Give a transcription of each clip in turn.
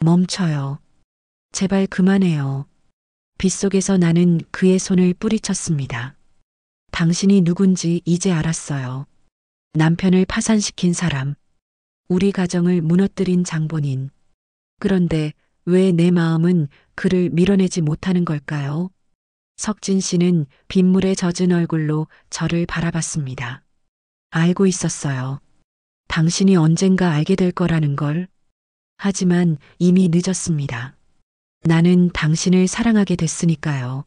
멈춰요. 제발 그만해요. 빗속에서 나는 그의 손을 뿌리쳤습니다. 당신이 누군지 이제 알았어요. 남편을 파산시킨 사람. 우리 가정을 무너뜨린 장본인. 그런데 왜 내 마음은 그를 밀어내지 못하는 걸까요? 석진 씨는 빗물에 젖은 얼굴로 저를 바라봤습니다. 알고 있었어요. 당신이 언젠가 알게 될 거라는 걸. 하지만 이미 늦었습니다. 나는 당신을 사랑하게 됐으니까요.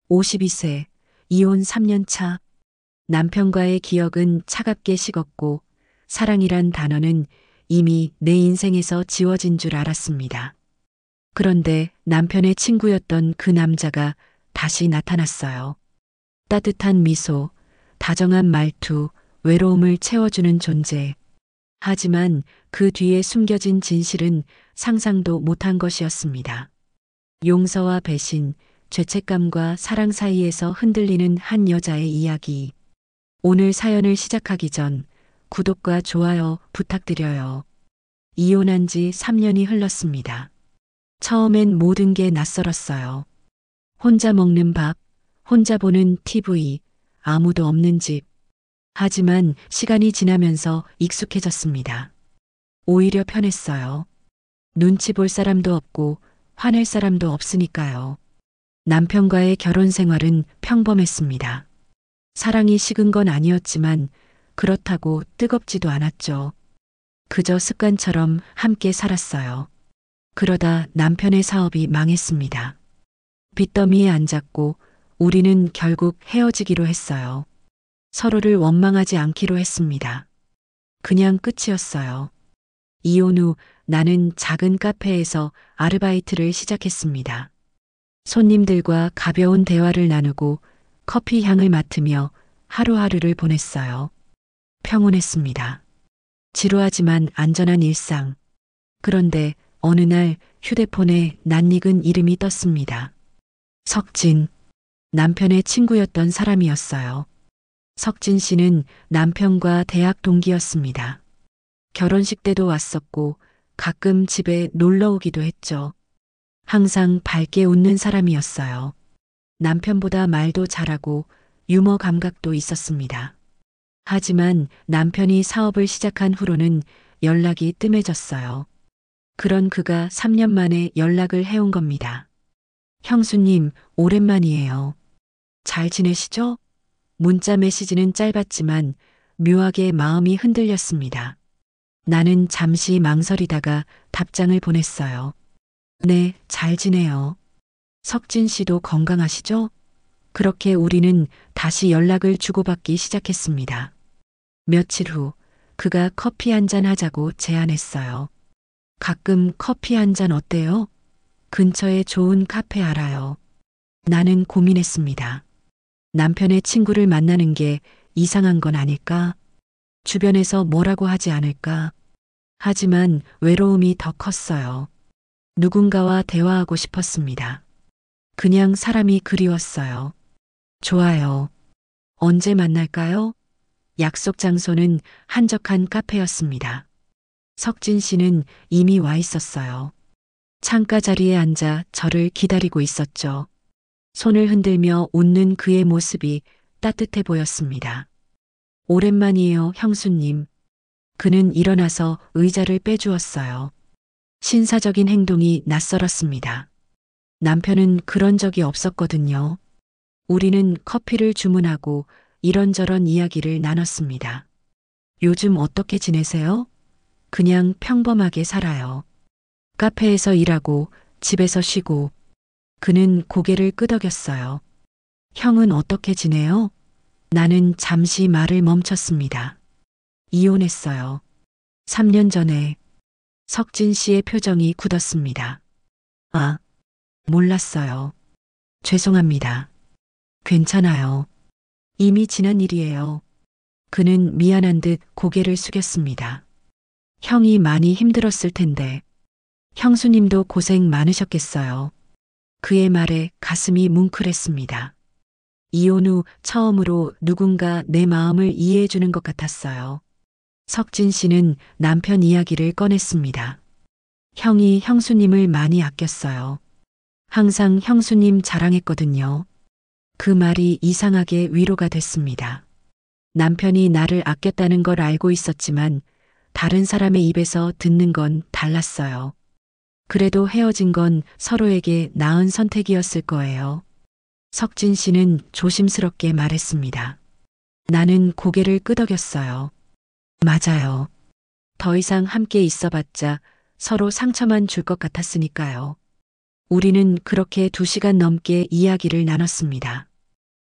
52세, 이혼 3년 차. 남편과의 기억은 차갑게 식었고 사랑이란 단어는 이미 내 인생에서 지워진 줄 알았습니다. 그런데 남편의 친구였던 그 남자가 다시 나타났어요. 따뜻한 미소, 다정한 말투, 외로움을 채워주는 존재. 하지만 그 뒤에 숨겨진 진실은 상상도 못한 것이었습니다. 용서와 배신, 죄책감과 사랑 사이에서 흔들리는 한 여자의 이야기. 오늘 사연을 시작하기 전 구독과 좋아요 부탁드려요. 이혼한 지 3년이 흘렀습니다. 처음엔 모든 게 낯설었어요. 혼자 먹는 밥, 혼자 보는 TV, 아무도 없는 집. 하지만 시간이 지나면서 익숙해졌습니다. 오히려 편했어요. 눈치 볼 사람도 없고 화낼 사람도 없으니까요. 남편과의 결혼 생활은 평범했습니다. 사랑이 식은 건 아니었지만 그렇다고 뜨겁지도 않았죠. 그저 습관처럼 함께 살았어요. 그러다 남편의 사업이 망했습니다. 빚더미에 앉았고 우리는 결국 헤어지기로 했어요. 서로를 원망하지 않기로 했습니다. 그냥 끝이었어요. 이혼 후 나는 작은 카페에서 아르바이트를 시작했습니다. 손님들과 가벼운 대화를 나누고 커피 향을 맡으며 하루하루를 보냈어요. 평온했습니다. 지루하지만 안전한 일상. 그런데 어느 날 휴대폰에 낯익은 이름이 떴습니다. 석진. 남편의 친구였던 사람이었어요. 석진 씨는 남편과 대학 동기였습니다. 결혼식 때도 왔었고 가끔 집에 놀러 오기도 했죠. 항상 밝게 웃는 사람이었어요. 남편보다 말도 잘하고 유머 감각도 있었습니다. 하지만 남편이 사업을 시작한 후로는 연락이 뜸해졌어요. 그런 그가 3년 만에 연락을 해온 겁니다. 형수님, 오랜만이에요. 잘 지내시죠? 문자 메시지는 짧았지만 묘하게 마음이 흔들렸습니다. 나는 잠시 망설이다가 답장을 보냈어요. 네, 잘 지내요. 석진 씨도 건강하시죠? 그렇게 우리는 다시 연락을 주고받기 시작했습니다. 며칠 후 그가 커피 한잔 하자고 제안했어요. 가끔 커피 한잔 어때요? 근처에 좋은 카페 알아요. 나는 고민했습니다. 남편의 친구를 만나는 게 이상한 건 아닐까? 주변에서 뭐라고 하지 않을까? 하지만 외로움이 더 컸어요. 누군가와 대화하고 싶었습니다. 그냥 사람이 그리웠어요. 좋아요. 언제 만날까요? 약속 장소는 한적한 카페였습니다. 석진 씨는 이미 와 있었어요. 창가 자리에 앉아 저를 기다리고 있었죠. 손을 흔들며 웃는 그의 모습이 따뜻해 보였습니다. 오랜만이에요, 형수님. 그는 일어나서 의자를 빼주었어요. 신사적인 행동이 낯설었습니다. 남편은 그런 적이 없었거든요. 우리는 커피를 주문하고 이런저런 이야기를 나눴습니다. 요즘 어떻게 지내세요? 그냥 평범하게 살아요. 카페에서 일하고 집에서 쉬고. 그는 고개를 끄덕였어요. 형은 어떻게 지내요? 나는 잠시 말을 멈췄습니다. 이혼했어요. 3년 전에. 석진 씨의 표정이 굳었습니다. 아, 몰랐어요. 죄송합니다. 괜찮아요. 이미 지난 일이에요. 그는 미안한 듯 고개를 숙였습니다. 형이 많이 힘들었을 텐데. 형수님도 고생 많으셨겠어요. 그의 말에 가슴이 뭉클했습니다. 이혼 후 처음으로 누군가 내 마음을 이해해 주는 것 같았어요. 석진 씨는 남편 이야기를 꺼냈습니다. 형이 형수님을 많이 아꼈어요. 항상 형수님 자랑했거든요. 그 말이 이상하게 위로가 됐습니다. 남편이 나를 아꼈다는 걸 알고 있었지만 다른 사람의 입에서 듣는 건 달랐어요. 그래도 헤어진 건 서로에게 나은 선택이었을 거예요. 석진 씨는 조심스럽게 말했습니다. 나는 고개를 끄덕였어요. 맞아요. 더 이상 함께 있어봤자 서로 상처만 줄 것 같았으니까요. 우리는 그렇게 2시간 넘게 이야기를 나눴습니다.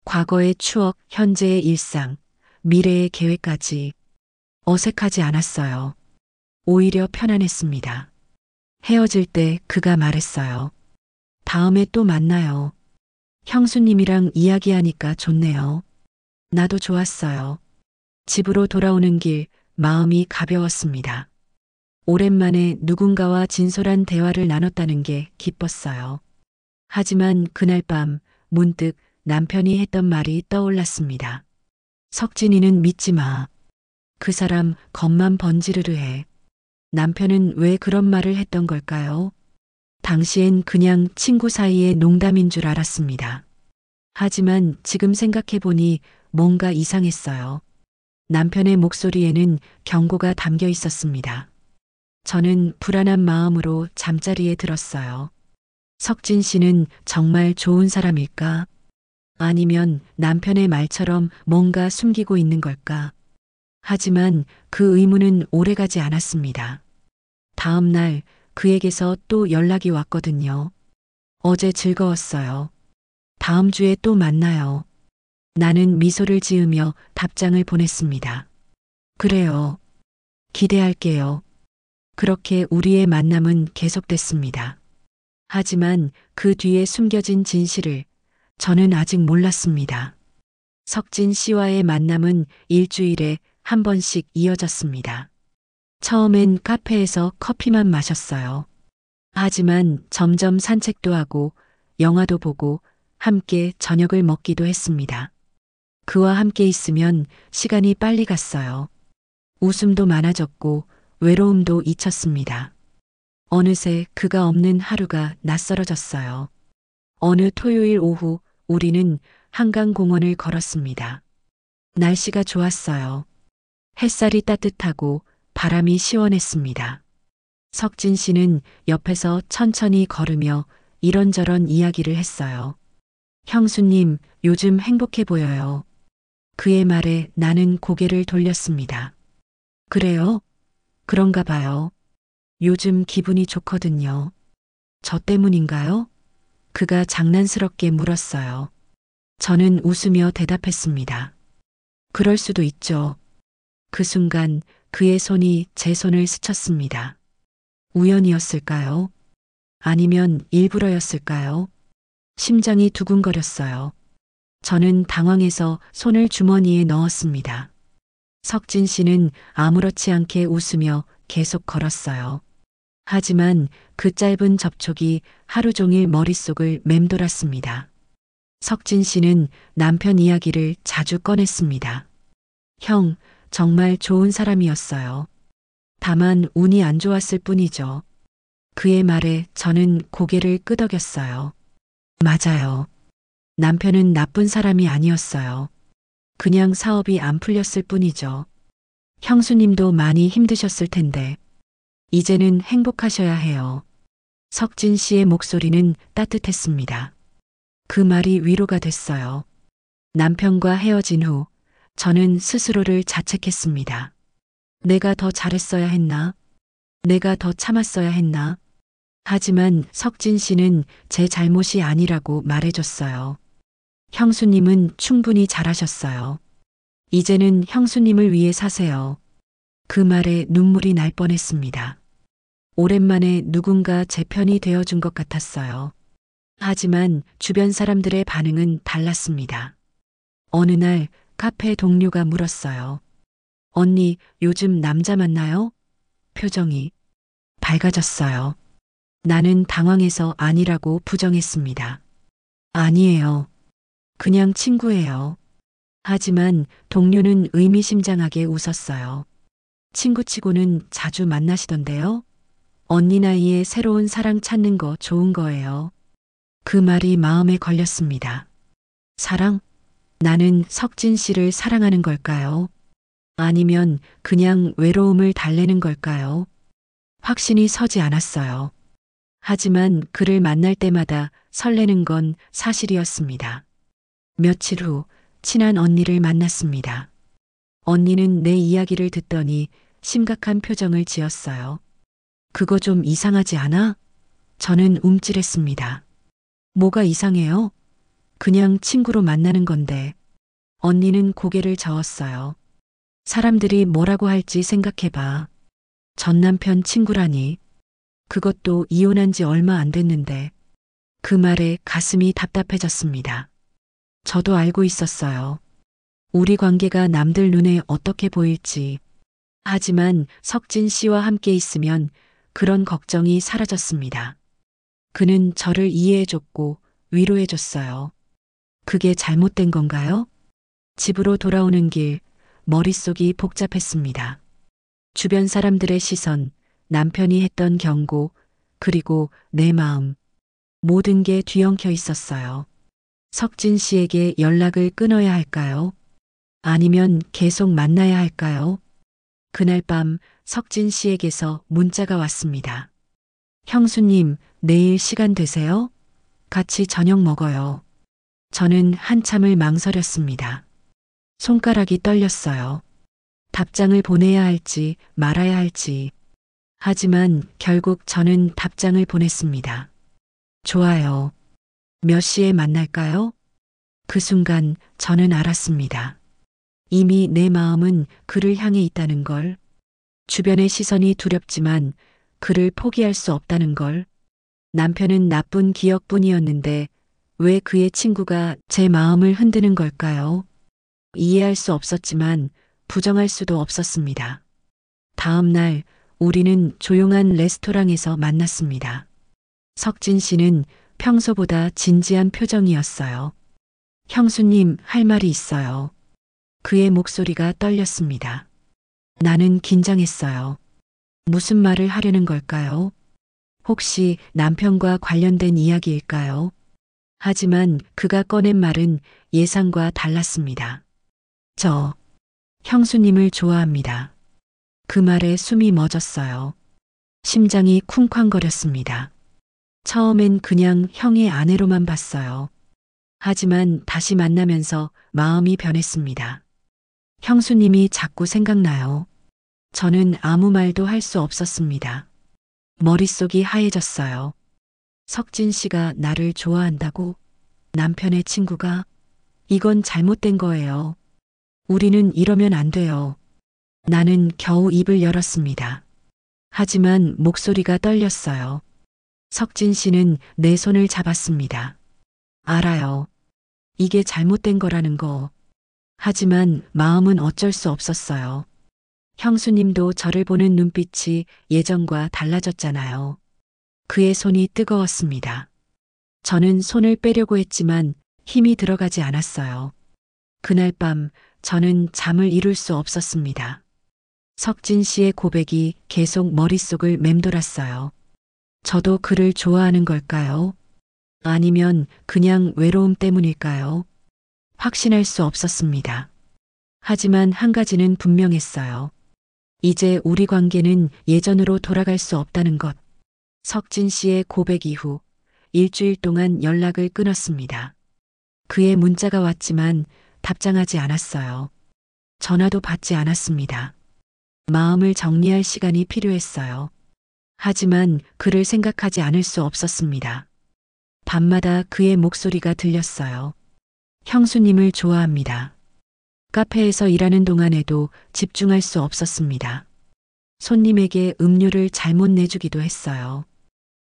과거의 추억, 현재의 일상, 미래의 계획까지 어색하지 않았어요. 오히려 편안했습니다. 헤어질 때 그가 말했어요. 다음에 또 만나요. 형수님이랑 이야기하니까 좋네요. 나도 좋았어요. 집으로 돌아오는 길 마음이 가벼웠습니다. 오랜만에 누군가와 진솔한 대화를 나눴다는 게 기뻤어요. 하지만 그날 밤 문득 남편이 했던 말이 떠올랐습니다. 석진이는 믿지 마. 그 사람 겉만 번지르르 해. 남편은 왜 그런 말을 했던 걸까요? 당시엔 그냥 친구 사이의 농담인 줄 알았습니다. 하지만 지금 생각해보니 뭔가 이상했어요. 남편의 목소리에는 경고가 담겨 있었습니다. 저는 불안한 마음으로 잠자리에 들었어요. 석진 씨는 정말 좋은 사람일까? 아니면 남편의 말처럼 뭔가 숨기고 있는 걸까? 하지만 그 의문은 오래가지 않았습니다. 다음 날 그에게서 또 연락이 왔거든요. 어제 즐거웠어요. 다음 주에 또 만나요. 나는 미소를 지으며 답장을 보냈습니다. 그래요. 기대할게요. 그렇게 우리의 만남은 계속됐습니다. 하지만 그 뒤에 숨겨진 진실을 저는 아직 몰랐습니다. 석진 씨와의 만남은 일주일에 한 번씩 이어졌습니다. 처음엔 카페에서 커피만 마셨어요. 하지만 점점 산책도 하고 영화도 보고 함께 저녁을 먹기도 했습니다. 그와 함께 있으면 시간이 빨리 갔어요. 웃음도 많아졌고 외로움도 잊혔습니다. 어느새 그가 없는 하루가 낯설어졌어요. 어느 토요일 오후 우리는 한강공원을 걸었습니다. 날씨가 좋았어요. 햇살이 따뜻하고 바람이 시원했습니다. 석진 씨는 옆에서 천천히 걸으며 이런저런 이야기를 했어요. 형수님, 요즘 행복해 보여요. 그의 말에 나는 고개를 돌렸습니다. 그래요? 그런가 봐요. 요즘 기분이 좋거든요. 저 때문인가요? 그가 장난스럽게 물었어요. 저는 웃으며 대답했습니다. 그럴 수도 있죠. 그 순간 그의 손이 제 손을 스쳤습니다. 우연이었을까요? 아니면 일부러였을까요? 심장이 두근거렸어요. 저는 당황해서 손을 주머니에 넣었습니다. 석진 씨는 아무렇지 않게 웃으며 계속 걸었어요. 하지만 그 짧은 접촉이 하루 종일 머릿속을 맴돌았습니다. 석진 씨는 남편 이야기를 자주 꺼냈습니다. 형, 정말 좋은 사람이었어요. 다만 운이 안 좋았을 뿐이죠. 그의 말에 저는 고개를 끄덕였어요. 맞아요. 남편은 나쁜 사람이 아니었어요. 그냥 사업이 안 풀렸을 뿐이죠. 형수님도 많이 힘드셨을 텐데. 이제는 행복하셔야 해요. 석진 씨의 목소리는 따뜻했습니다. 그 말이 위로가 됐어요. 남편과 헤어진 후 저는 스스로를 자책했습니다. 내가 더 잘했어야 했나? 내가 더 참았어야 했나? 하지만 석진 씨는 제 잘못이 아니라고 말해줬어요. 형수님은 충분히 잘하셨어요. 이제는 형수님을 위해 사세요. 그 말에 눈물이 날 뻔했습니다. 오랜만에 누군가 제 편이 되어준 것 같았어요. 하지만 주변 사람들의 반응은 달랐습니다. 어느 날 카페 동료가 물었어요. 언니, 요즘 남자 만나요? 표정이 밝아졌어요. 나는 당황해서 아니라고 부정했습니다. 아니에요. 그냥 친구예요. 하지만 동료는 의미심장하게 웃었어요. 친구치고는 자주 만나시던데요? 언니 나이에 새로운 사랑 찾는 거 좋은 거예요. 그 말이 마음에 걸렸습니다. 사랑? 나는 석진 씨를 사랑하는 걸까요? 아니면 그냥 외로움을 달래는 걸까요? 확신이 서지 않았어요. 하지만 그를 만날 때마다 설레는 건 사실이었습니다. 며칠 후 친한 언니를 만났습니다. 언니는 내 이야기를 듣더니 심각한 표정을 지었어요. 그거 좀 이상하지 않아? 저는 움찔했습니다. 뭐가 이상해요? 그냥 친구로 만나는 건데. 언니는 고개를 저었어요. 사람들이 뭐라고 할지 생각해봐. 전 남편 친구라니. 그것도 이혼한 지 얼마 안 됐는데. 그 말에 가슴이 답답해졌습니다. 저도 알고 있었어요. 우리 관계가 남들 눈에 어떻게 보일지. 하지만 석진 씨와 함께 있으면 그런 걱정이 사라졌습니다. 그는 저를 이해해줬고 위로해줬어요. 그게 잘못된 건가요? 집으로 돌아오는 길, 머릿속이 복잡했습니다. 주변 사람들의 시선, 남편이 했던 경고, 그리고 내 마음. 모든 게 뒤엉켜 있었어요. 석진 씨에게 연락을 끊어야 할까요? 아니면 계속 만나야 할까요? 그날 밤 석진 씨에게서 문자가 왔습니다. 형수님, 내일 시간 되세요? 같이 저녁 먹어요. 저는 한참을 망설였습니다. 손가락이 떨렸어요. 답장을 보내야 할지 말아야 할지. 하지만 결국 저는 답장을 보냈습니다. 좋아요. 몇 시에 만날까요? 그 순간 저는 알았습니다. 이미 내 마음은 그를 향해 있다는 걸. 주변의 시선이 두렵지만 그를 포기할 수 없다는 걸. 남편은 나쁜 기억뿐이었는데 왜 그의 친구가 제 마음을 흔드는 걸까요? 이해할 수 없었지만 부정할 수도 없었습니다. 다음 날 우리는 조용한 레스토랑에서 만났습니다. 석진 씨는 평소보다 진지한 표정이었어요. 형수님, 할 말이 있어요. 그의 목소리가 떨렸습니다. 나는 긴장했어요. 무슨 말을 하려는 걸까요? 혹시 남편과 관련된 이야기일까요? 하지만 그가 꺼낸 말은 예상과 달랐습니다. 저, 형수님을 좋아합니다. 그 말에 숨이 멎었어요. 심장이 쿵쾅거렸습니다. 처음엔 그냥 형의 아내로만 봤어요. 하지만 다시 만나면서 마음이 변했습니다. 형수님이 자꾸 생각나요. 저는 아무 말도 할 수 없었습니다. 머릿속이 하얘졌어요. 석진 씨가 나를 좋아한다고? 남편의 친구가? 이건 잘못된 거예요. 우리는 이러면 안 돼요. 나는 겨우 입을 열었습니다. 하지만 목소리가 떨렸어요. 석진 씨는 내 손을 잡았습니다. 알아요. 이게 잘못된 거라는 거. 하지만 마음은 어쩔 수 없었어요. 형수님도 저를 보는 눈빛이 예전과 달라졌잖아요. 그의 손이 뜨거웠습니다. 저는 손을 빼려고 했지만 힘이 들어가지 않았어요. 그날 밤 저는 잠을 이룰 수 없었습니다. 석진 씨의 고백이 계속 머릿속을 맴돌았어요. 저도 그를 좋아하는 걸까요? 아니면 그냥 외로움 때문일까요? 확신할 수 없었습니다. 하지만 한 가지는 분명했어요. 이제 우리 관계는 예전으로 돌아갈 수 없다는 것. 석진 씨의 고백 이후 일주일 동안 연락을 끊었습니다. 그의 문자가 왔지만 답장하지 않았어요. 전화도 받지 않았습니다. 마음을 정리할 시간이 필요했어요. 하지만 그를 생각하지 않을 수 없었습니다. 밤마다 그의 목소리가 들렸어요. 형수님을 좋아합니다. 카페에서 일하는 동안에도 집중할 수 없었습니다. 손님에게 음료를 잘못 내주기도 했어요.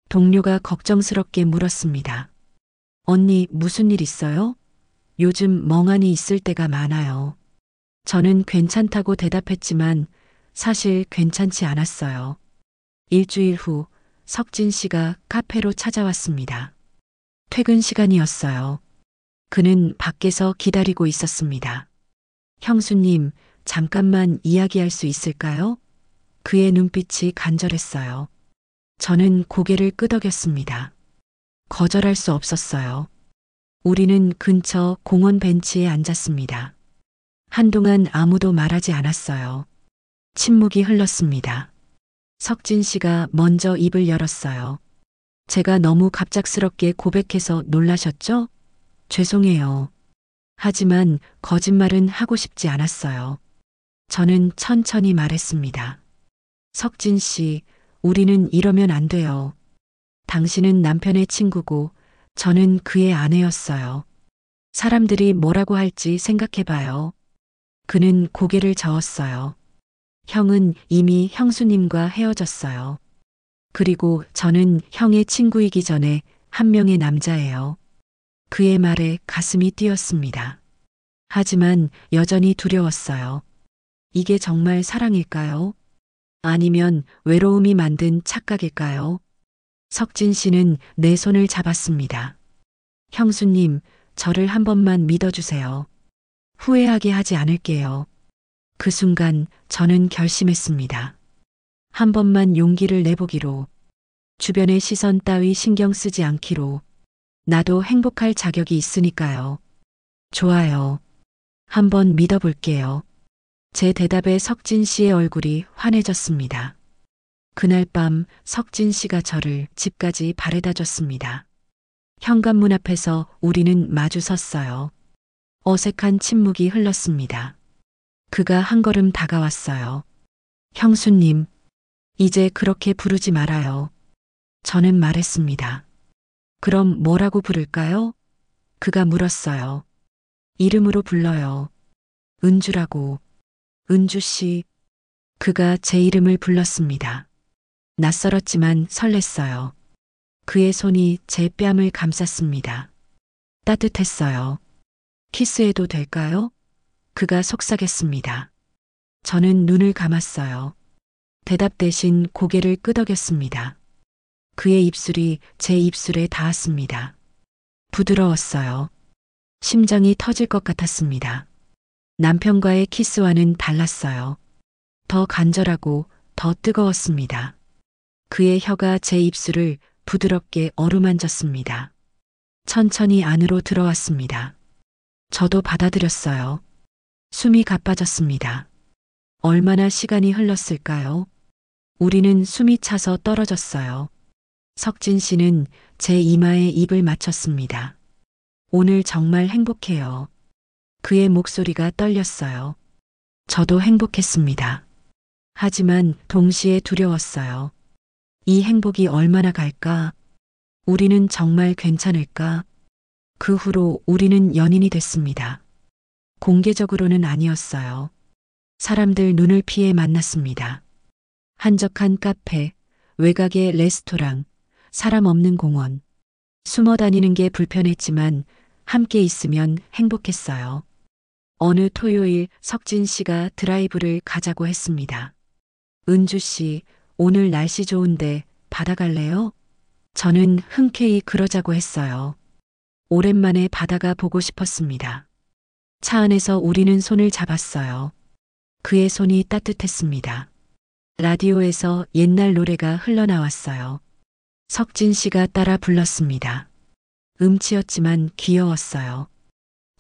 동료가 걱정스럽게 물었습니다. 언니, 무슨 일 있어요? 요즘 멍하니 있을 때가 많아요. 저는 괜찮다고 대답했지만 사실 괜찮지 않았어요. 일주일 후 석진 씨가 카페로 찾아왔습니다. 퇴근 시간이었어요. 그는 밖에서 기다리고 있었습니다. 형수님, 잠깐만 이야기할 수 있을까요? 그의 눈빛이 간절했어요. 저는 고개를 끄덕였습니다. 거절할 수 없었어요. 우리는 근처 공원 벤치에 앉았습니다. 한동안 아무도 말하지 않았어요. 침묵이 흘렀습니다. 석진 씨가 먼저 입을 열었어요. 제가 너무 갑작스럽게 고백해서 놀라셨죠? 죄송해요. 하지만 거짓말은 하고 싶지 않았어요. 저는 천천히 말했습니다. 석진 씨, 우리는 이러면 안 돼요. 당신은 남편의 친구고 저는 그의 아내였어요. 사람들이 뭐라고 할지 생각해봐요. 그는 고개를 저었어요. 형은 이미 형수님과 헤어졌어요. 그리고 저는 형의 친구이기 전에 한 명의 남자예요. 그의 말에 가슴이 뛰었습니다. 하지만 여전히 두려웠어요. 이게 정말 사랑일까요? 아니면 외로움이 만든 착각일까요? 석진 씨는 내 손을 잡았습니다. 형수님, 저를 한 번만 믿어주세요. 후회하게 하지 않을게요. 그 순간 저는 결심했습니다. 한 번만 용기를 내보기로, 주변의 시선 따위 신경 쓰지 않기로, 나도 행복할 자격이 있으니까요. 좋아요. 한번 믿어볼게요. 제 대답에 석진 씨의 얼굴이 환해졌습니다. 그날 밤 석진 씨가 저를 집까지 바래다 줬습니다. 현관문 앞에서 우리는 마주 섰어요. 어색한 침묵이 흘렀습니다. 그가 한 걸음 다가왔어요. 형수님, 이제 그렇게 부르지 말아요. 저는 말했습니다. 그럼 뭐라고 부를까요? 그가 물었어요. 이름으로 불러요. 은주라고. 은주 씨. 그가 제 이름을 불렀습니다. 낯설었지만 설렜어요. 그의 손이 제 뺨을 감쌌습니다. 따뜻했어요. 키스해도 될까요? 그가 속삭였습니다. 저는 눈을 감았어요. 대답 대신 고개를 끄덕였습니다. 그의 입술이 제 입술에 닿았습니다. 부드러웠어요. 심장이 터질 것 같았습니다. 남편과의 키스와는 달랐어요. 더 간절하고 더 뜨거웠습니다. 그의 혀가 제 입술을 부드럽게 어루만졌습니다. 천천히 안으로 들어왔습니다. 저도 받아들였어요. 숨이 가빠졌습니다. 얼마나 시간이 흘렀을까요? 우리는 숨이 차서 떨어졌어요. 석진 씨는 제 이마에 입을 맞췄습니다. 오늘 정말 행복해요. 그의 목소리가 떨렸어요. 저도 행복했습니다. 하지만 동시에 두려웠어요. 이 행복이 얼마나 갈까? 우리는 정말 괜찮을까? 그 후로 우리는 연인이 됐습니다. 공개적으로는 아니었어요. 사람들 눈을 피해 만났습니다. 한적한 카페, 외곽의 레스토랑, 사람 없는 공원. 숨어 다니는 게 불편했지만 함께 있으면 행복했어요. 어느 토요일 석진 씨가 드라이브를 가자고 했습니다. 은주 씨, 오늘 날씨 좋은데 바다 갈래요? 저는 흔쾌히 그러자고 했어요. 오랜만에 바다가 보고 싶었습니다. 차 안에서 우리는 손을 잡았어요. 그의 손이 따뜻했습니다. 라디오에서 옛날 노래가 흘러나왔어요. 석진 씨가 따라 불렀습니다. 음치였지만 귀여웠어요.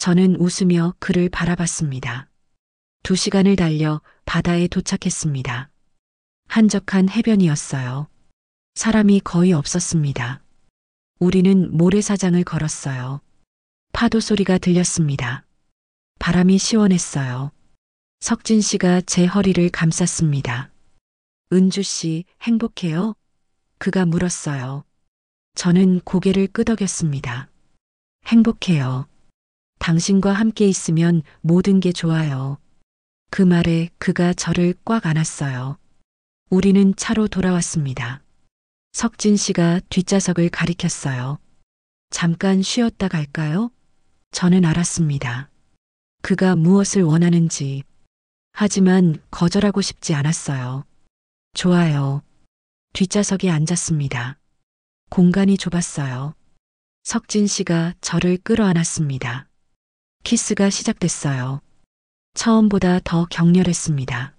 저는 웃으며 그를 바라봤습니다. 2시간을 달려 바다에 도착했습니다. 한적한 해변이었어요. 사람이 거의 없었습니다. 우리는 모래사장을 걸었어요. 파도 소리가 들렸습니다. 바람이 시원했어요. 석진 씨가 제 허리를 감쌌습니다. 은주 씨, 행복해요? 그가 물었어요. 저는 고개를 끄덕였습니다. 행복해요. 당신과 함께 있으면 모든 게 좋아요. 그 말에 그가 저를 꽉 안았어요. 우리는 차로 돌아왔습니다. 석진 씨가 뒷좌석을 가리켰어요. 잠깐 쉬었다 갈까요? 저는 알았습니다. 그가 무엇을 원하는지. 하지만 거절하고 싶지 않았어요. 좋아요. 뒷좌석에 앉았습니다. 공간이 좁았어요. 석진 씨가 저를 끌어안았습니다. 키스가 시작됐어요. 처음보다 더 격렬했습니다.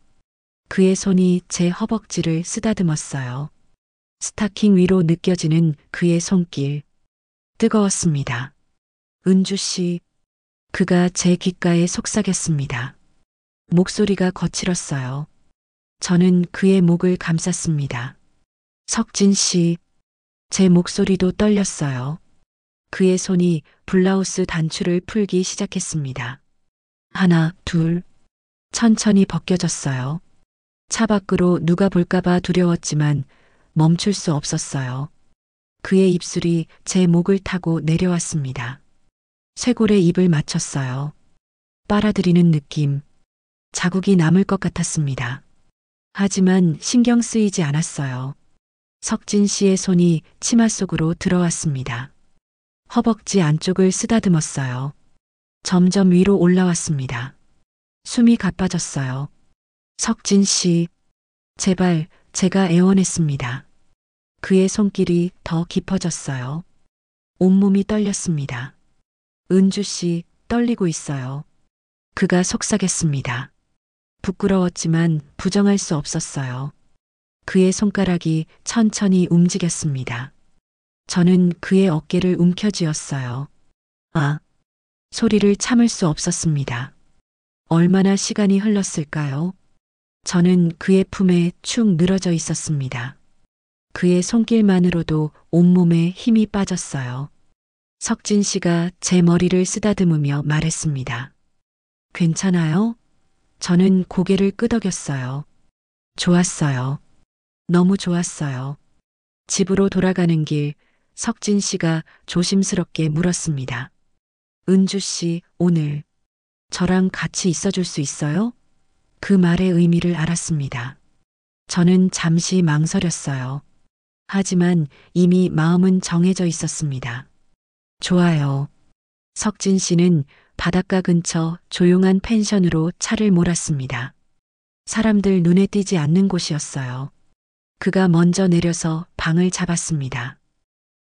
그의 손이 제 허벅지를 쓰다듬었어요. 스타킹 위로 느껴지는 그의 손길. 뜨거웠습니다. 은주 씨, 그가 제 귓가에 속삭였습니다. 목소리가 거칠었어요. 저는 그의 목을 감쌌습니다. 석진 씨, 제 목소리도 떨렸어요. 그의 손이 블라우스 단추를 풀기 시작했습니다. 하나, 둘, 천천히 벗겨졌어요. 차 밖으로 누가 볼까봐 두려웠지만 멈출 수 없었어요. 그의 입술이 제 목을 타고 내려왔습니다. 쇄골에 입을 맞췄어요. 빨아들이는 느낌, 자국이 남을 것 같았습니다. 하지만 신경 쓰이지 않았어요. 석진 씨의 손이 치마 속으로 들어왔습니다. 허벅지 안쪽을 쓰다듬었어요. 점점 위로 올라왔습니다. 숨이 가빠졌어요. 석진 씨, 제발, 제가 애원했습니다. 그의 손길이 더 깊어졌어요. 온몸이 떨렸습니다. 은주 씨, 떨리고 있어요. 그가 속삭였습니다. 부끄러웠지만 부정할 수 없었어요. 그의 손가락이 천천히 움직였습니다. 저는 그의 어깨를 움켜쥐었어요. 아, 소리를 참을 수 없었습니다. 얼마나 시간이 흘렀을까요? 저는 그의 품에 축 늘어져 있었습니다. 그의 손길만으로도 온몸에 힘이 빠졌어요. 석진 씨가 제 머리를 쓰다듬으며 말했습니다. 괜찮아요? 저는 고개를 끄덕였어요. 좋았어요. 너무 좋았어요. 집으로 돌아가는 길, 석진 씨가 조심스럽게 물었습니다. 은주 씨, 오늘 저랑 같이 있어줄 수 있어요? 그 말의 의미를 알았습니다. 저는 잠시 망설였어요. 하지만 이미 마음은 정해져 있었습니다. 좋아요. 석진 씨는 바닷가 근처 조용한 펜션으로 차를 몰았습니다. 사람들 눈에 띄지 않는 곳이었어요. 그가 먼저 내려서 방을 잡았습니다.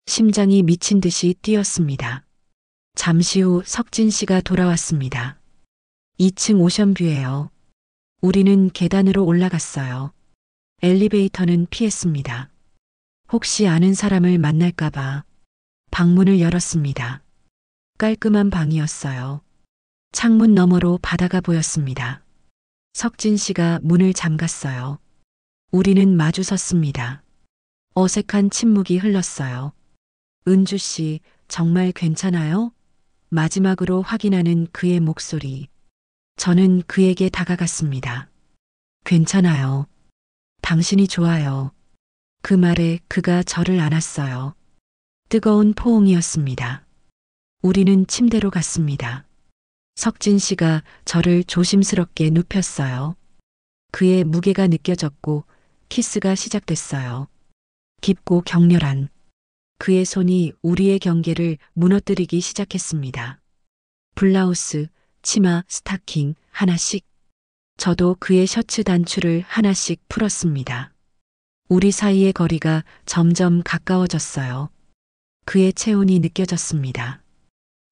심장이 미친 듯이 뛰었습니다. 잠시 후 석진 씨가 돌아왔습니다. 2층 오션뷰예요. 우리는 계단으로 올라갔어요. 엘리베이터는 피했습니다. 혹시 아는 사람을 만날까봐 방문을 열었습니다. 깔끔한 방이었어요. 창문 너머로 바다가 보였습니다. 석진 씨가 문을 잠갔어요. 우리는 마주 섰습니다. 어색한 침묵이 흘렀어요. 은주 씨, 정말 괜찮아요? 마지막으로 확인하는 그의 목소리. 저는 그에게 다가갔습니다. 괜찮아요. 당신이 좋아요. 그 말에 그가 저를 안았어요. 뜨거운 포옹이었습니다. 우리는 침대로 갔습니다. 석진 씨가 저를 조심스럽게 눕혔어요. 그의 무게가 느껴졌고 키스가 시작됐어요. 깊고 격렬한 그의 손이 우리의 경계를 무너뜨리기 시작했습니다. 블라우스, 치마, 스타킹 하나씩. 저도 그의 셔츠 단추를 하나씩 풀었습니다. 우리 사이의 거리가 점점 가까워졌어요. 그의 체온이 느껴졌습니다.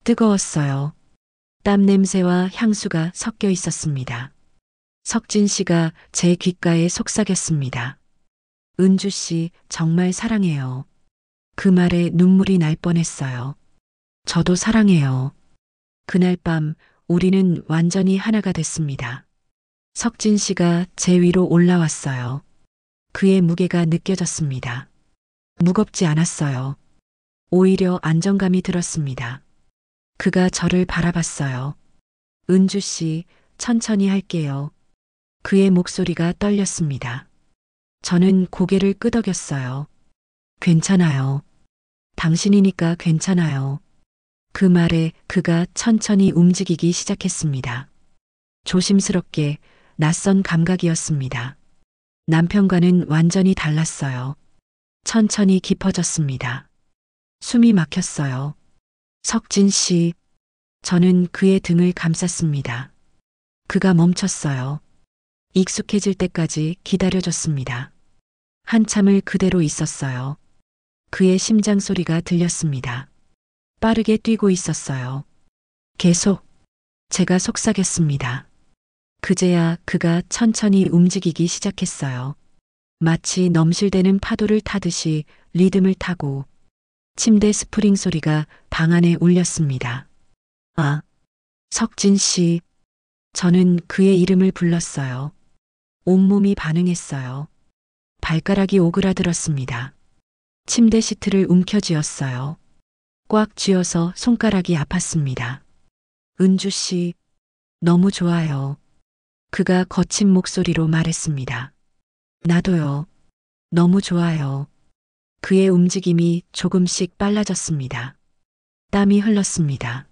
뜨거웠어요. 땀 냄새와 향수가 섞여 있었습니다. 석진 씨가 제 귓가에 속삭였습니다. 은주 씨, 정말 사랑해요. 그 말에 눈물이 날 뻔했어요. 저도 사랑해요. 그날 밤 우리는 완전히 하나가 됐습니다. 석진 씨가 제 위로 올라왔어요. 그의 무게가 느껴졌습니다. 무겁지 않았어요. 오히려 안정감이 들었습니다. 그가 저를 바라봤어요. 은주 씨, 천천히 할게요. 그의 목소리가 떨렸습니다. 저는 고개를 끄덕였어요. 괜찮아요. 당신이니까 괜찮아요. 그 말에 그가 천천히 움직이기 시작했습니다. 조심스럽게 낯선 감각이었습니다. 남편과는 완전히 달랐어요. 천천히 깊어졌습니다. 숨이 막혔어요. 석진 씨, 저는 그의 등을 감쌌습니다. 그가 멈췄어요. 익숙해질 때까지 기다려줬습니다. 한참을 그대로 있었어요. 그의 심장 소리가 들렸습니다. 빠르게 뛰고 있었어요. 계속 제가 속삭였습니다. 그제야 그가 천천히 움직이기 시작했어요. 마치 넘실대는 파도를 타듯이 리듬을 타고 침대 스프링 소리가 방 안에 울렸습니다. 아, 석진 씨. 저는 그의 이름을 불렀어요. 온몸이 반응했어요. 발가락이 오그라들었습니다. 침대 시트를 움켜쥐었어요. 꽉 쥐어서 손가락이 아팠습니다. 은주 씨, 너무 좋아요. 그가 거친 목소리로 말했습니다. 나도요. 너무 좋아요. 그의 움직임이 조금씩 빨라졌습니다. 땀이 흘렀습니다.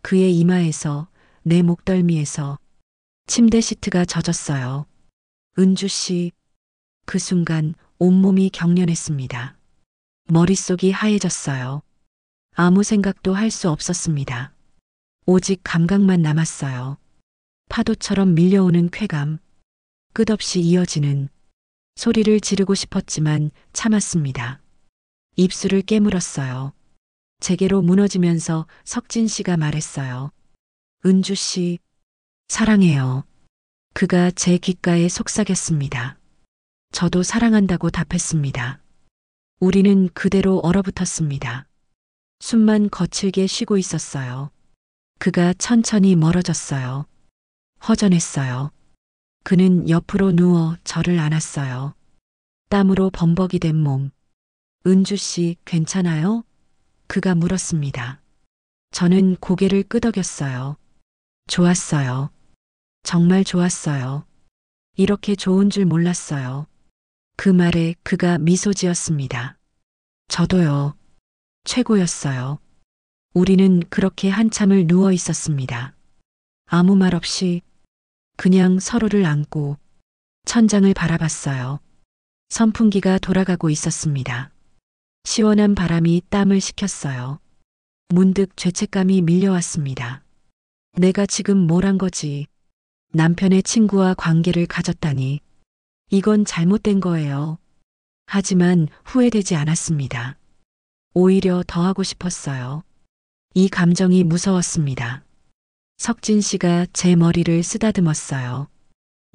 그의 이마에서, 내 목덜미에서 침대 시트가 젖었어요. 은주 씨, 그 순간 온몸이 경련했습니다. 머릿속이 하얘졌어요. 아무 생각도 할 수 없었습니다. 오직 감각만 남았어요. 파도처럼 밀려오는 쾌감, 끝없이 이어지는 소리를 지르고 싶었지만 참았습니다. 입술을 깨물었어요. 제게로 무너지면서 석진 씨가 말했어요. 은주 씨, 사랑해요. 그가 제 귓가에 속삭였습니다. 저도 사랑한다고 답했습니다. 우리는 그대로 얼어붙었습니다. 숨만 거칠게 쉬고 있었어요. 그가 천천히 멀어졌어요. 허전했어요. 그는 옆으로 누워 저를 안았어요. 땀으로 범벅이 된 몸. 은주 씨, 괜찮아요? 그가 물었습니다. 저는 고개를 끄덕였어요. 좋았어요. 정말 좋았어요. 이렇게 좋은 줄 몰랐어요. 그 말에 그가 미소 지었습니다. 저도요. 최고였어요. 우리는 그렇게 한참을 누워 있었습니다. 아무 말 없이 그냥 서로를 안고 천장을 바라봤어요. 선풍기가 돌아가고 있었습니다. 시원한 바람이 땀을 식혔어요. 문득 죄책감이 밀려왔습니다. 내가 지금 뭘 한 거지? 남편의 친구와 관계를 가졌다니. 이건 잘못된 거예요. 하지만 후회되지 않았습니다. 오히려 더 하고 싶었어요. 이 감정이 무서웠습니다. 석진 씨가 제 머리를 쓰다듬었어요.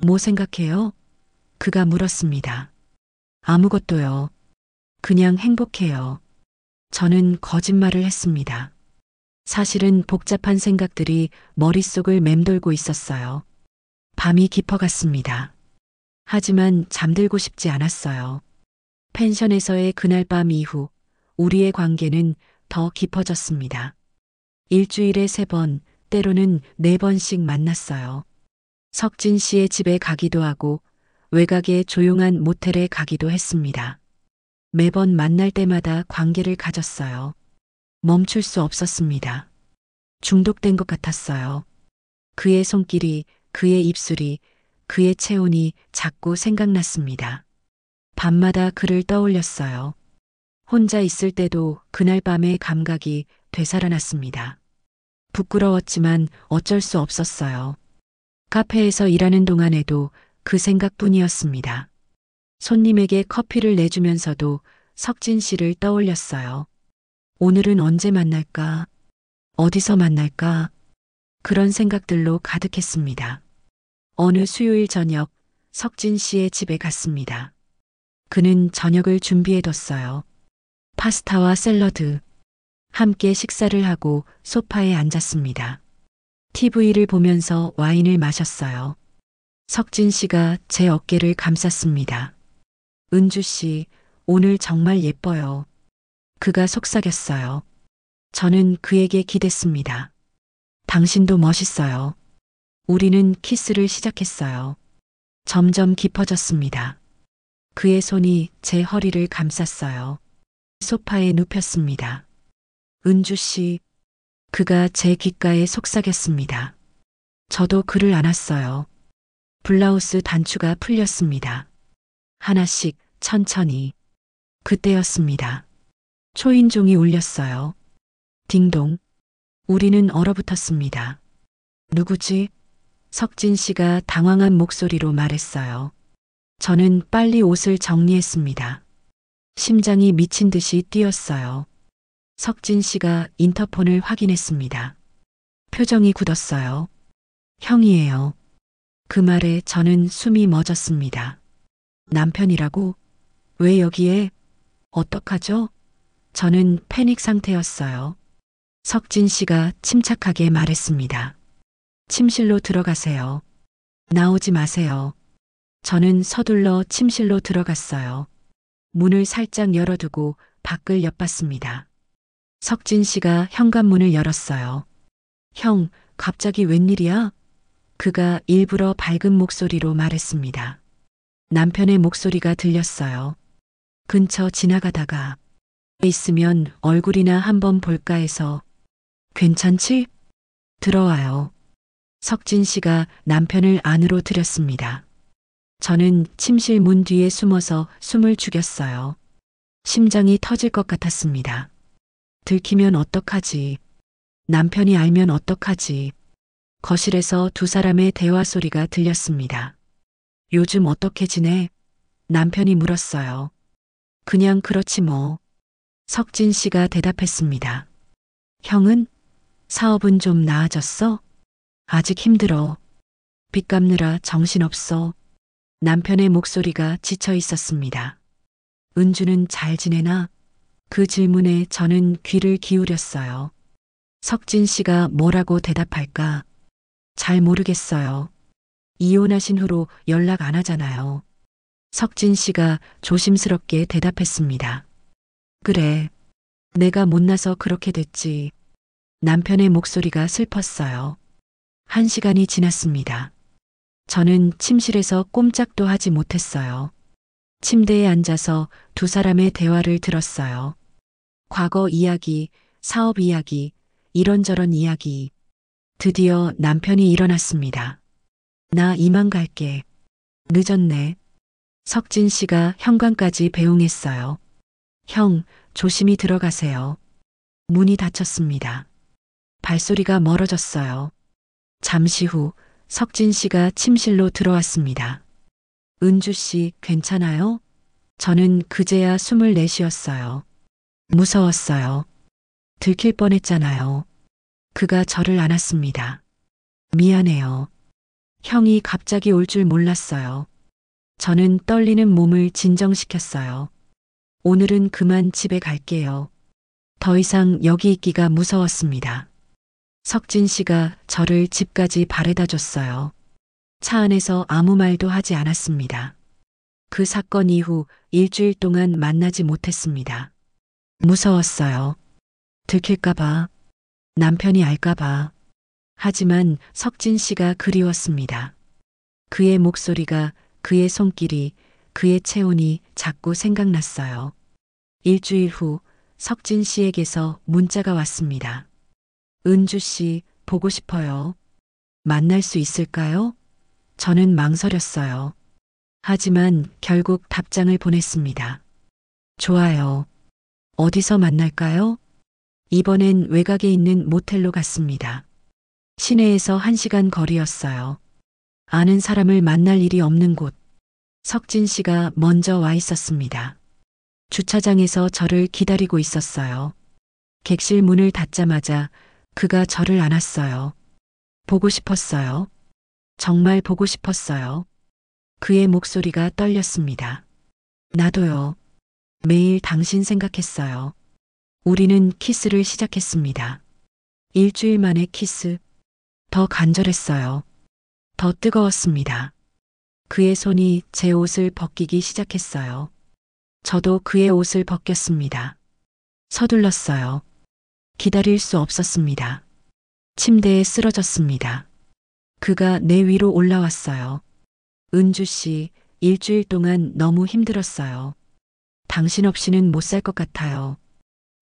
뭐 생각해요? 그가 물었습니다. 아무것도요. 그냥 행복해요. 저는 거짓말을 했습니다. 사실은 복잡한 생각들이 머릿속을 맴돌고 있었어요. 밤이 깊어갔습니다. 하지만 잠들고 싶지 않았어요. 펜션에서의 그날 밤 이후 우리의 관계는 더 깊어졌습니다. 일주일에 3번, 때로는 4번씩 만났어요. 석진 씨의 집에 가기도 하고 외곽의 조용한 모텔에 가기도 했습니다. 매번 만날 때마다 관계를 가졌어요. 멈출 수 없었습니다. 중독된 것 같았어요. 그의 손길이, 그의 입술이, 그의 체온이 자꾸 생각났습니다. 밤마다 그를 떠올렸어요. 혼자 있을 때도 그날 밤의 감각이 되살아났습니다. 부끄러웠지만 어쩔 수 없었어요. 카페에서 일하는 동안에도 그 생각뿐이었습니다. 손님에게 커피를 내주면서도 석진 씨를 떠올렸어요. 오늘은 언제 만날까? 어디서 만날까? 그런 생각들로 가득했습니다. 어느 수요일 저녁 석진 씨의 집에 갔습니다. 그는 저녁을 준비해뒀어요. 파스타와 샐러드. 함께 식사를 하고 소파에 앉았습니다. TV를 보면서 와인을 마셨어요. 석진 씨가 제 어깨를 감쌌습니다. 은주 씨, 오늘 정말 예뻐요. 그가 속삭였어요. 저는 그에게 기댔습니다. 당신도 멋있어요. 우리는 키스를 시작했어요. 점점 깊어졌습니다. 그의 손이 제 허리를 감쌌어요. 소파에 눕혔습니다. 은주 씨, 그가 제 귓가에 속삭였습니다. 저도 그를 안았어요. 블라우스 단추가 풀렸습니다. 하나씩 천천히. 그때였습니다. 초인종이 울렸어요. 딩동. 우리는 얼어붙었습니다. 누구지? 석진 씨가 당황한 목소리로 말했어요. 저는 빨리 옷을 정리했습니다. 심장이 미친 듯이 뛰었어요. 석진 씨가 인터폰을 확인했습니다. 표정이 굳었어요. 형이에요. 그 말에 저는 숨이 멎었습니다. 남편이라고? 왜 여기에? 어떡하죠? 저는 패닉 상태였어요. 석진 씨가 침착하게 말했습니다. 침실로 들어가세요. 나오지 마세요. 저는 서둘러 침실로 들어갔어요. 문을 살짝 열어두고 밖을 엿봤습니다. 석진 씨가 현관문을 열었어요. 형, 갑자기 웬일이야? 그가 일부러 밝은 목소리로 말했습니다. 남편의 목소리가 들렸어요. 근처 지나가다가 있으면 얼굴이나 한번 볼까 해서. 괜찮지? 들어와요. 석진 씨가 남편을 안으로 들였습니다. 저는 침실 문 뒤에 숨어서 숨을 죽였어요. 심장이 터질 것 같았습니다. 들키면 어떡하지? 남편이 알면 어떡하지? 거실에서 두 사람의 대화 소리가 들렸습니다. 요즘 어떻게 지내? 남편이 물었어요. 그냥 그렇지 뭐. 석진 씨가 대답했습니다. 형은? 사업은 좀 나아졌어? 아직 힘들어. 빚 갚느라 정신없어. 남편의 목소리가 지쳐 있었습니다. 은주는 잘 지내나? 그 질문에 저는 귀를 기울였어요. 석진 씨가 뭐라고 대답할까? 잘 모르겠어요. 이혼하신 후로 연락 안 하잖아요. 석진 씨가 조심스럽게 대답했습니다. 그래. 내가 못나서 그렇게 됐지. 남편의 목소리가 슬펐어요. 1시간이 지났습니다. 저는 침실에서 꼼짝도 하지 못했어요. 침대에 앉아서 두 사람의 대화를 들었어요. 과거 이야기, 사업 이야기, 이런저런 이야기. 드디어 남편이 일어났습니다. 나 이만 갈게. 늦었네. 석진 씨가 현관까지 배웅했어요. 형, 조심히 들어가세요. 문이 닫혔습니다. 발소리가 멀어졌어요. 잠시 후 석진 씨가 침실로 들어왔습니다. 은주 씨, 괜찮아요? 저는 그제야 숨을 내쉬었어요. 무서웠어요. 들킬 뻔했잖아요. 그가 저를 안았습니다. 미안해요. 형이 갑자기 올 줄 몰랐어요. 저는 떨리는 몸을 진정시켰어요. 오늘은 그만 집에 갈게요. 더 이상 여기 있기가 무서웠습니다. 석진 씨가 저를 집까지 바래다 줬어요. 차 안에서 아무 말도 하지 않았습니다. 그 사건 이후 일주일 동안 만나지 못했습니다. 무서웠어요. 들킬까봐, 남편이 알까봐. 하지만 석진 씨가 그리웠습니다. 그의 목소리가, 그의 손길이, 그의 체온이 자꾸 생각났어요. 일주일 후 석진 씨에게서 문자가 왔습니다. 은주 씨, 보고 싶어요. 만날 수 있을까요? 저는 망설였어요. 하지만 결국 답장을 보냈습니다. 좋아요. 어디서 만날까요? 이번엔 외곽에 있는 모텔로 갔습니다. 시내에서 1시간 거리였어요. 아는 사람을 만날 일이 없는 곳. 석진 씨가 먼저 와 있었습니다. 주차장에서 저를 기다리고 있었어요. 객실 문을 닫자마자 그가 저를 안았어요. 보고 싶었어요. 정말 보고 싶었어요. 그의 목소리가 떨렸습니다. 나도요. 매일 당신 생각했어요. 우리는 키스를 시작했습니다. 일주일 만에 키스. 더 간절했어요. 더 뜨거웠습니다. 그의 손이 제 옷을 벗기기 시작했어요. 저도 그의 옷을 벗겼습니다. 서둘렀어요. 기다릴 수 없었습니다. 침대에 쓰러졌습니다. 그가 내 위로 올라왔어요. 은주 씨, 일주일 동안 너무 힘들었어요. 당신 없이는 못 살 것 같아요.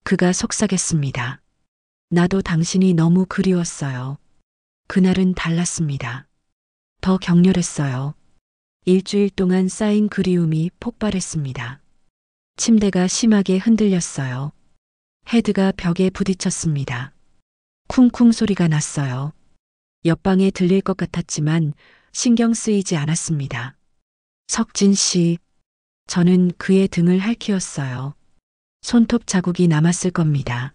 그가 속삭였습니다. 나도 당신이 너무 그리웠어요. 그날은 달랐습니다. 더 격렬했어요. 일주일 동안 쌓인 그리움이 폭발했습니다. 침대가 심하게 흔들렸어요. 헤드가 벽에 부딪혔습니다. 쿵쿵 소리가 났어요. 옆방에 들릴 것 같았지만 신경 쓰이지 않았습니다. 석진 씨, 저는 그의 등을 핥히었어요. 손톱 자국이 남았을 겁니다.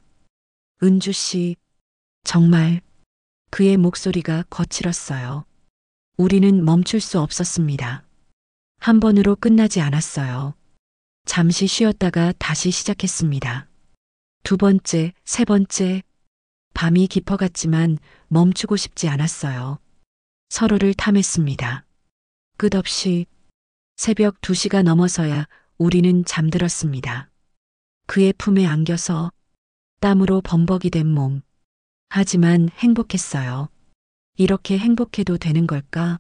은주 씨, 정말. 그의 목소리가 거칠었어요. 우리는 멈출 수 없었습니다. 한 번으로 끝나지 않았어요. 잠시 쉬었다가 다시 시작했습니다. 두 번째, 세 번째. 밤이 깊어갔지만 멈추고 싶지 않았어요. 서로를 탐했습니다. 끝없이 새벽 2시가 넘어서야 우리는 잠들었습니다. 그의 품에 안겨서 땀으로 범벅이 된 몸. 하지만 행복했어요. 이렇게 행복해도 되는 걸까?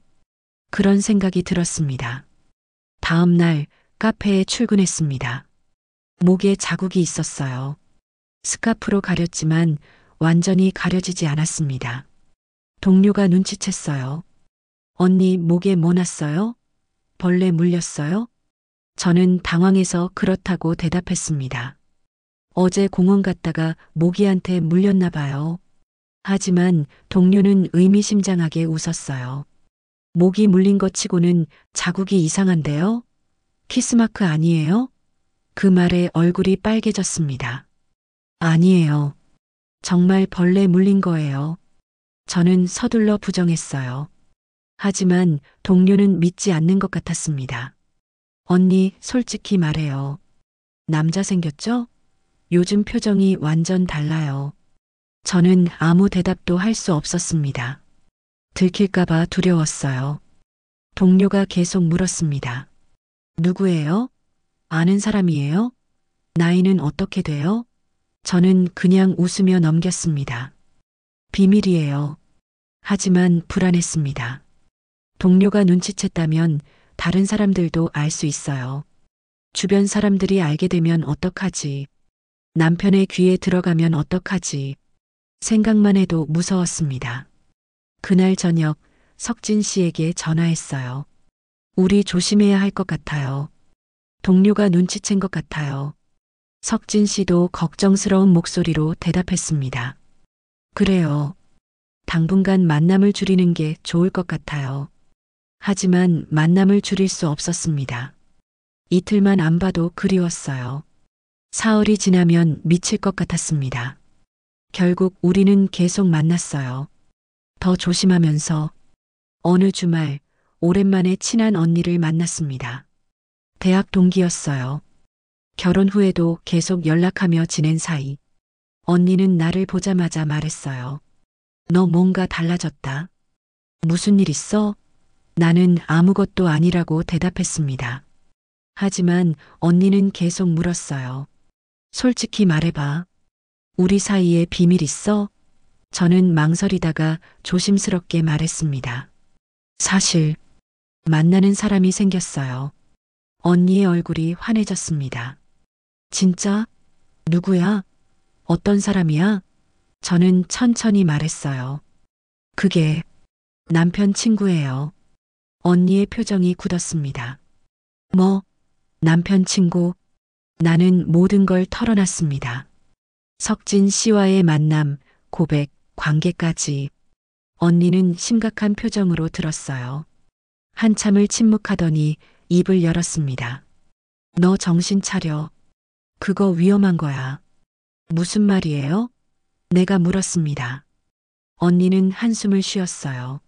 그런 생각이 들었습니다. 다음 날 카페에 출근했습니다. 목에 자국이 있었어요. 스카프로 가렸지만 완전히 가려지지 않았습니다. 동료가 눈치챘어요. 언니 목에 뭐 났어요? 벌레 물렸어요? 저는 당황해서 그렇다고 대답했습니다. 어제 공원 갔다가 모기한테 물렸나 봐요. 하지만 동료는 의미심장하게 웃었어요. 모기 물린 것 치고는 자국이 이상한데요? 키스마크 아니에요? 그 말에 얼굴이 빨개졌습니다. 아니에요. 정말 벌레 물린 거예요. 저는 서둘러 부정했어요. 하지만 동료는 믿지 않는 것 같았습니다. 언니, 솔직히 말해요. 남자 생겼죠? 요즘 표정이 완전 달라요. 저는 아무 대답도 할 수 없었습니다. 들킬까봐 두려웠어요. 동료가 계속 물었습니다. 누구예요? 아는 사람이에요? 나이는 어떻게 돼요? 저는 그냥 웃으며 넘겼습니다. 비밀이에요. 하지만 불안했습니다. 동료가 눈치챘다면 다른 사람들도 알 수 있어요. 주변 사람들이 알게 되면 어떡하지? 남편의 귀에 들어가면 어떡하지? 생각만 해도 무서웠습니다. 그날 저녁 석진 씨에게 전화했어요. 우리 조심해야 할 것 같아요. 동료가 눈치챈 것 같아요. 석진 씨도 걱정스러운 목소리로 대답했습니다. 그래요. 당분간 만남을 줄이는 게 좋을 것 같아요. 하지만 만남을 줄일 수 없었습니다. 이틀만 안 봐도 그리웠어요. 사흘이 지나면 미칠 것 같았습니다. 결국 우리는 계속 만났어요. 더 조심하면서 어느 주말 오랜만에 친한 언니를 만났습니다. 대학 동기였어요. 결혼 후에도 계속 연락하며 지낸 사이. 언니는 나를 보자마자 말했어요. 너 뭔가 달라졌다. 무슨 일 있어? 나는 아무것도 아니라고 대답했습니다. 하지만 언니는 계속 물었어요. 솔직히 말해봐. 우리 사이에 비밀 있어? 저는 망설이다가 조심스럽게 말했습니다. 사실 만나는 사람이 생겼어요. 언니의 얼굴이 환해졌습니다. 진짜? 누구야? 어떤 사람이야? 저는 천천히 말했어요. 그게 남편 친구예요. 언니의 표정이 굳었습니다. 뭐? 남편 친구? 나는 모든 걸 털어놨습니다. 석진 씨와의 만남, 고백, 관계까지. 언니는 심각한 표정으로 들었어요. 한참을 침묵하더니 입을 열었습니다. 너 정신 차려. 그거 위험한 거야. 무슨 말이에요? 내가 물었습니다. 언니는 한숨을 쉬었어요.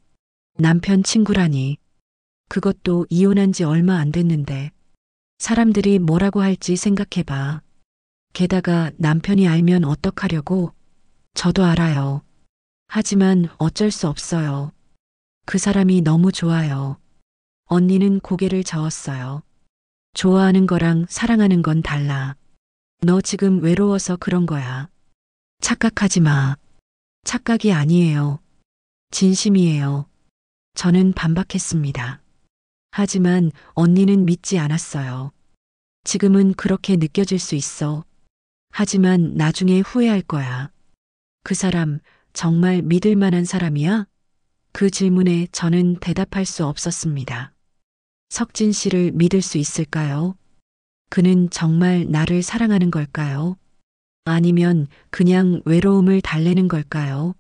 남편 친구라니. 그것도 이혼한 지 얼마 안 됐는데. 사람들이 뭐라고 할지 생각해봐. 게다가 남편이 알면 어떡하려고? 저도 알아요. 하지만 어쩔 수 없어요. 그 사람이 너무 좋아요. 언니는 고개를 저었어요. 좋아하는 거랑 사랑하는 건 달라. 너 지금 외로워서 그런 거야. 착각하지 마. 착각이 아니에요. 진심이에요. 저는 반박했습니다. 하지만 언니는 믿지 않았어요. 지금은 그렇게 느껴질 수 있어. 하지만 나중에 후회할 거야. 그 사람 정말 믿을 만한 사람이야? 그 질문에 저는 대답할 수 없었습니다. 석진 씨를 믿을 수 있을까요? 그는 정말 나를 사랑하는 걸까요? 아니면 그냥 외로움을 달래는 걸까요?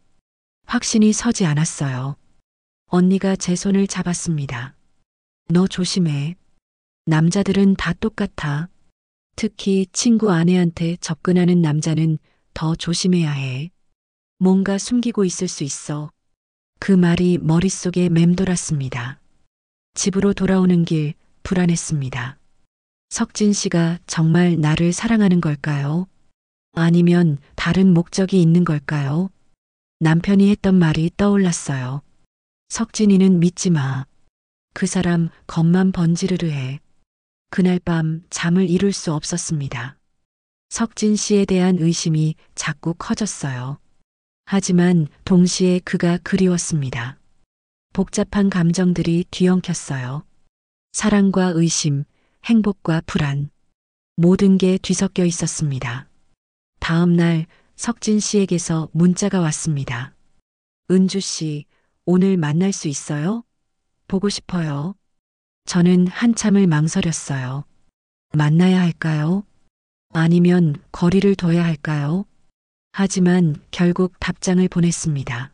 확신이 서지 않았어요. 언니가 제 손을 잡았습니다. 너 조심해. 남자들은 다 똑같아. 특히 친구 아내한테 접근하는 남자는 더 조심해야 해. 뭔가 숨기고 있을 수 있어. 그 말이 머릿속에 맴돌았습니다. 집으로 돌아오는 길 불안했습니다. 석진 씨가 정말 나를 사랑하는 걸까요? 아니면 다른 목적이 있는 걸까요? 남편이 했던 말이 떠올랐어요. 석진이는 믿지 마. 그 사람 겉만 번지르르 해. 그날 밤 잠을 이룰 수 없었습니다. 석진 씨에 대한 의심이 자꾸 커졌어요. 하지만 동시에 그가 그리웠습니다. 복잡한 감정들이 뒤엉켰어요. 사랑과 의심, 행복과 불안. 모든 게 뒤섞여 있었습니다. 다음 날 석진 씨에게서 문자가 왔습니다. 은주 씨, 오늘 만날 수 있어요? 보고 싶어요. 저는 한참을 망설였어요. 만나야 할까요? 아니면 거리를 둬야 할까요? 하지만 결국 답장을 보냈습니다.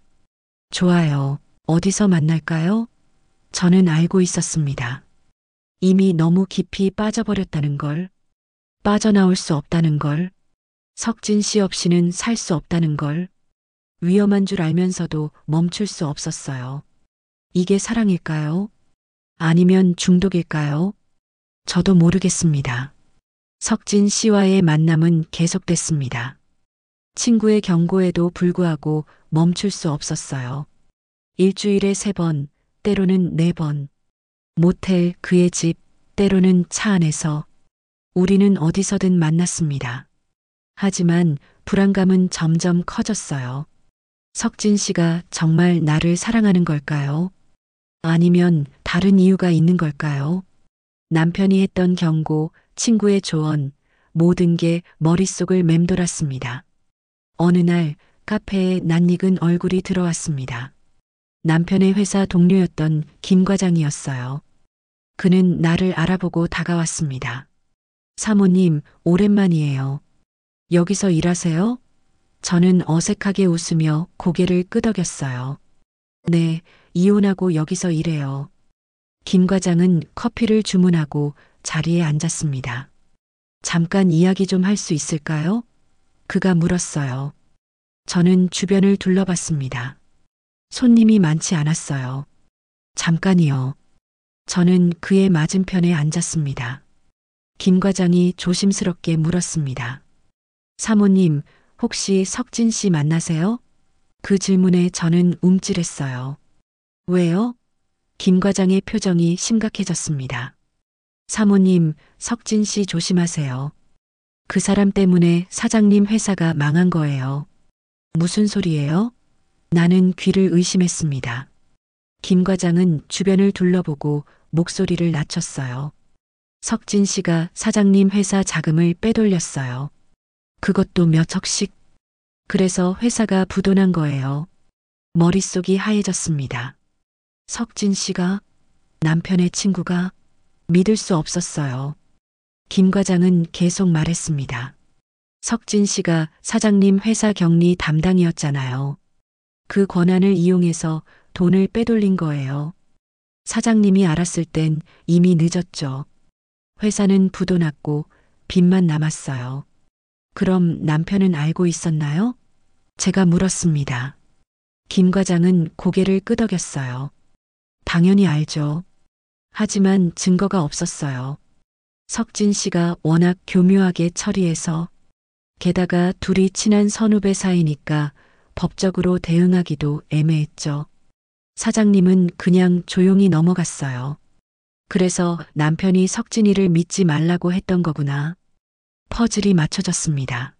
좋아요. 어디서 만날까요? 저는 알고 있었습니다. 이미 너무 깊이 빠져버렸다는 걸, 빠져나올 수 없다는 걸, 석진 씨 없이는 살 수 없다는 걸, 위험한 줄 알면서도 멈출 수 없었어요. 이게 사랑일까요? 아니면 중독일까요? 저도 모르겠습니다. 석진 씨와의 만남은 계속됐습니다. 친구의 경고에도 불구하고 멈출 수 없었어요. 일주일에 3번, 때로는 4번. 모텔, 그의 집, 때로는 차 안에서. 우리는 어디서든 만났습니다. 하지만 불안감은 점점 커졌어요. 석진 씨가 정말 나를 사랑하는 걸까요? 아니면 다른 이유가 있는 걸까요? 남편이 했던 경고, 친구의 조언, 모든 게 머릿속을 맴돌았습니다. 어느 날 카페에 낯익은 얼굴이 들어왔습니다. 남편의 회사 동료였던 김 과장이었어요. 그는 나를 알아보고 다가왔습니다. 사모님, 오랜만이에요. 여기서 일하세요? 저는 어색하게 웃으며 고개를 끄덕였어요. 네, 이혼하고 여기서 일해요. 김 과장은 커피를 주문하고 자리에 앉았습니다. 잠깐 이야기 좀 할 수 있을까요? 그가 물었어요. 저는 주변을 둘러봤습니다. 손님이 많지 않았어요. 잠깐이요. 저는 그의 맞은편에 앉았습니다. 김 과장이 조심스럽게 물었습니다. 사모님, 혹시 석진 씨 만나세요? 그 질문에 저는 움찔했어요. 왜요? 김 과장의 표정이 심각해졌습니다. 사모님, 석진 씨 조심하세요. 그 사람 때문에 사장님 회사가 망한 거예요. 무슨 소리예요? 나는 귀를 의심했습니다. 김 과장은 주변을 둘러보고 목소리를 낮췄어요. 석진 씨가 사장님 회사 자금을 빼돌렸어요. 그것도 몇 억씩. 그래서 회사가 부도난 거예요. 머릿속이 하얘졌습니다. 석진 씨가, 남편의 친구가, 믿을 수 없었어요. 김 과장은 계속 말했습니다. 석진 씨가 사장님 회사 격리 담당이었잖아요. 그 권한을 이용해서 돈을 빼돌린 거예요. 사장님이 알았을 땐 이미 늦었죠. 회사는 부도났고 빚만 남았어요. 그럼 남편은 알고 있었나요? 제가 물었습니다. 김 과장은 고개를 끄덕였어요. 당연히 알죠. 하지만 증거가 없었어요. 석진 씨가 워낙 교묘하게 처리해서, 게다가 둘이 친한 선후배 사이니까 법적으로 대응하기도 애매했죠. 사장님은 그냥 조용히 넘어갔어요. 그래서 남편이 석진이를 믿지 말라고 했던 거구나. 퍼즐이 맞춰졌습니다.